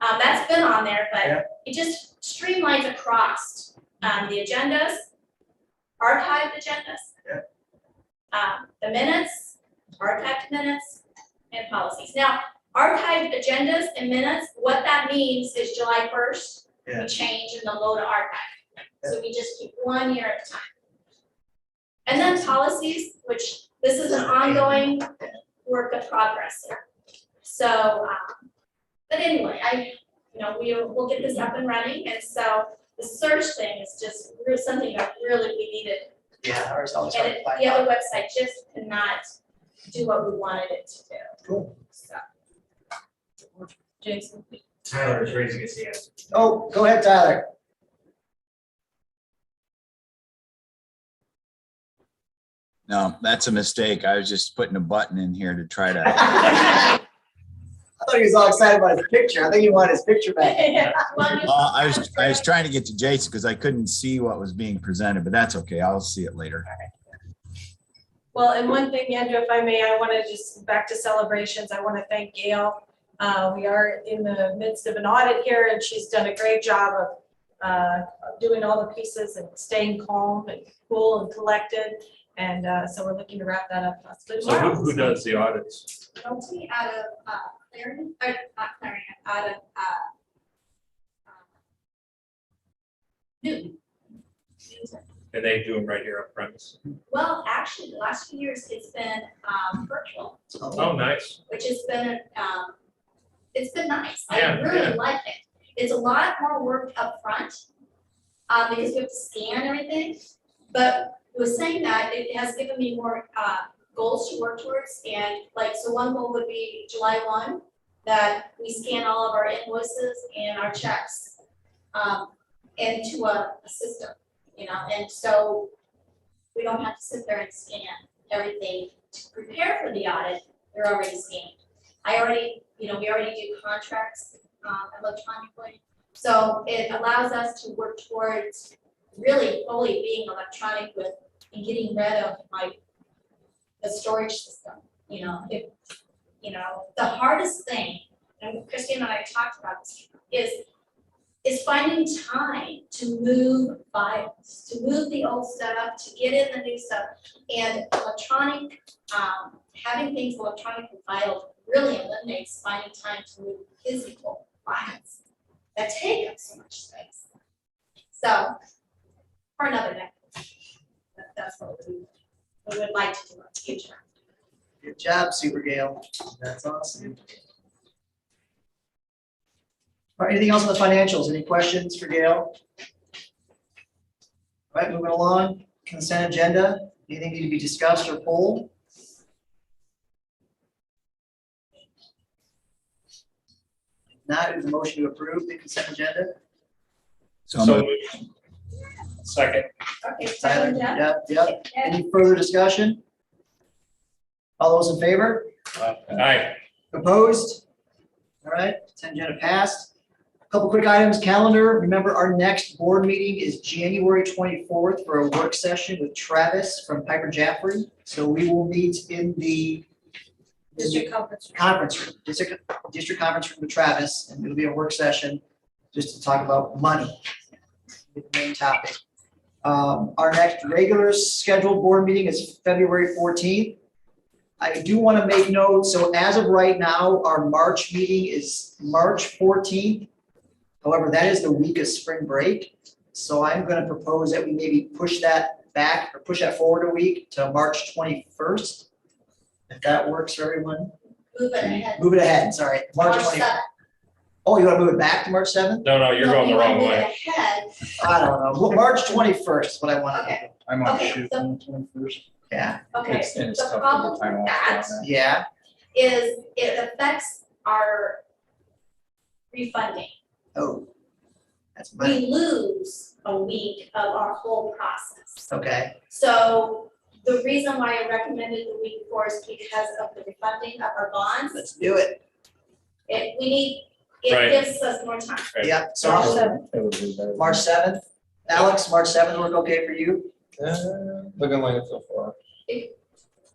That's been on there, Yeah. but it just streamlines across, the agendas, archived agendas. Yeah. The minutes, archived minutes, and policies. Now, archived agendas and minutes, what that means is July 1st, Yeah. we change and they'll go to archive. So we just keep 1 year at a time. And then policies, which this is an ongoing work of progress here. So, but anyway, we'll get this up and running, and so the search thing is just something that really we needed. Yeah, ours always And hard to find the out. other website just could not do what we wanted it to do. Cool. So. Jason. Tyler is raising his hand. Oh, go ahead, Tyler. No, that's a mistake. I was just putting a button in here to try to. I thought he was all excited about his picture. I think he wanted his picture back. Well, I was trying to get to Jason because I couldn't see what was being presented, but that's okay. I'll see it later. Well, and one thing, Andrew, if I may, I want to just, back to celebrations, I want to thank Gail. We are in the midst of an audit here, and she's done a great job of doing all the pieces and staying calm and cool and collected. And so we're looking to wrap that up possibly So tomorrow. who does the audits? Guilty out of Clarion, or not Clarion, out of Newton. And they do them right here on premise. Well, actually, the last few years, it's been virtual, Oh, nice. which has been, it's been nice. I Yeah, really yeah. like it. It's a lot more work up front, because we have to scan everything. But I was saying that it has given me more goals to work towards, and so one goal would be July 1, that we scan all of our invoices and our checks into a system, and so we don't have to sit there and scan everything to prepare for the audit. They're already scanned. We already do contracts electronically, so it allows us to work towards really fully being electronic and getting rid of the storage system. The hardest thing, and Christine and I talked about this, is finding time to move files, to move the old stuff, to get in the new stuff, and having things electronically filed really eliminates finding time to move physical files that take up so much space. So, for another day, that's what we would like to do in the future. Good job, Super Gail. That's awesome. All right, anything else on the financials? Any questions for Gail? All right, moving along, consent agenda. Anything need to be discussed or pulled? If not, is a motion to approve the consent agenda? So So moved. moved. Second. Okay, Tyler, yeah. yep. Any further discussion? All those in favor? Aye. Opposed? All right, consent agenda passed. A couple quick items, calendar. Remember, our next board meeting is January 24th for a work session with Travis from Piper Jaffray. So we will meet in the District conference. conference room, district conference room with Travis, and it'll be a work session just to talk about money, the main topic. Our next regular scheduled board meeting is February 14th. I do want to make note, so as of right now, our March meeting is March 14th. However, that is the week of spring break. So I'm going to propose that we maybe push that back or push that forward a week to March 21st. If that works for everyone. Move it ahead. Move it ahead, sorry. March 20. 7th. Oh, you want to move it back to March 7th? No, you're going the wrong way. Ahead. I don't know. Well, March 21st is what I want to do. I'm on Okay, shoot so- on the 21st. Yeah, Okay, It's- and it's the tough to get problem time with off that on that. yeah. is it affects our refunding. Oh. That's money. We lose a week of our whole process. Okay, So the reason why I recommended the week before is because of the refunding of our bonds. Let's do it. Right. It gives us more time. Right. Yep, So March it would be better. March 7th. Alex, March 7th work okay for you? Looking like it so far.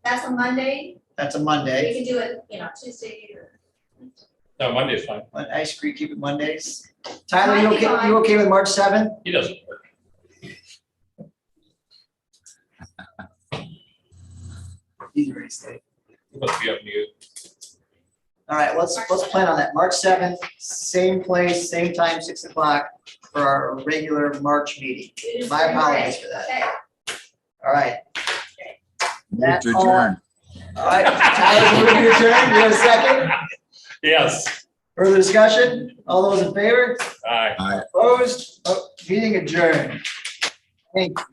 That's a Monday. That's a We Monday. can do it, Tuesday or. No, Monday's fine. I agree, keep it Mondays. Tyler, you Might be okay, fine. you okay with March 7th? He doesn't work. He's ready to stay. He must be up mute. All right, let's plan on that. March 7th, same place, same time, 6 o'clock for our regular March meeting. My apologies for that. Okay. All right. Move That's to all. adjourn. All right, Tyler, moving to adjourn. You have a second? Yes. Further discussion? All those in favor? Aye. Opposed? Oh, meeting adjourned. Thank you.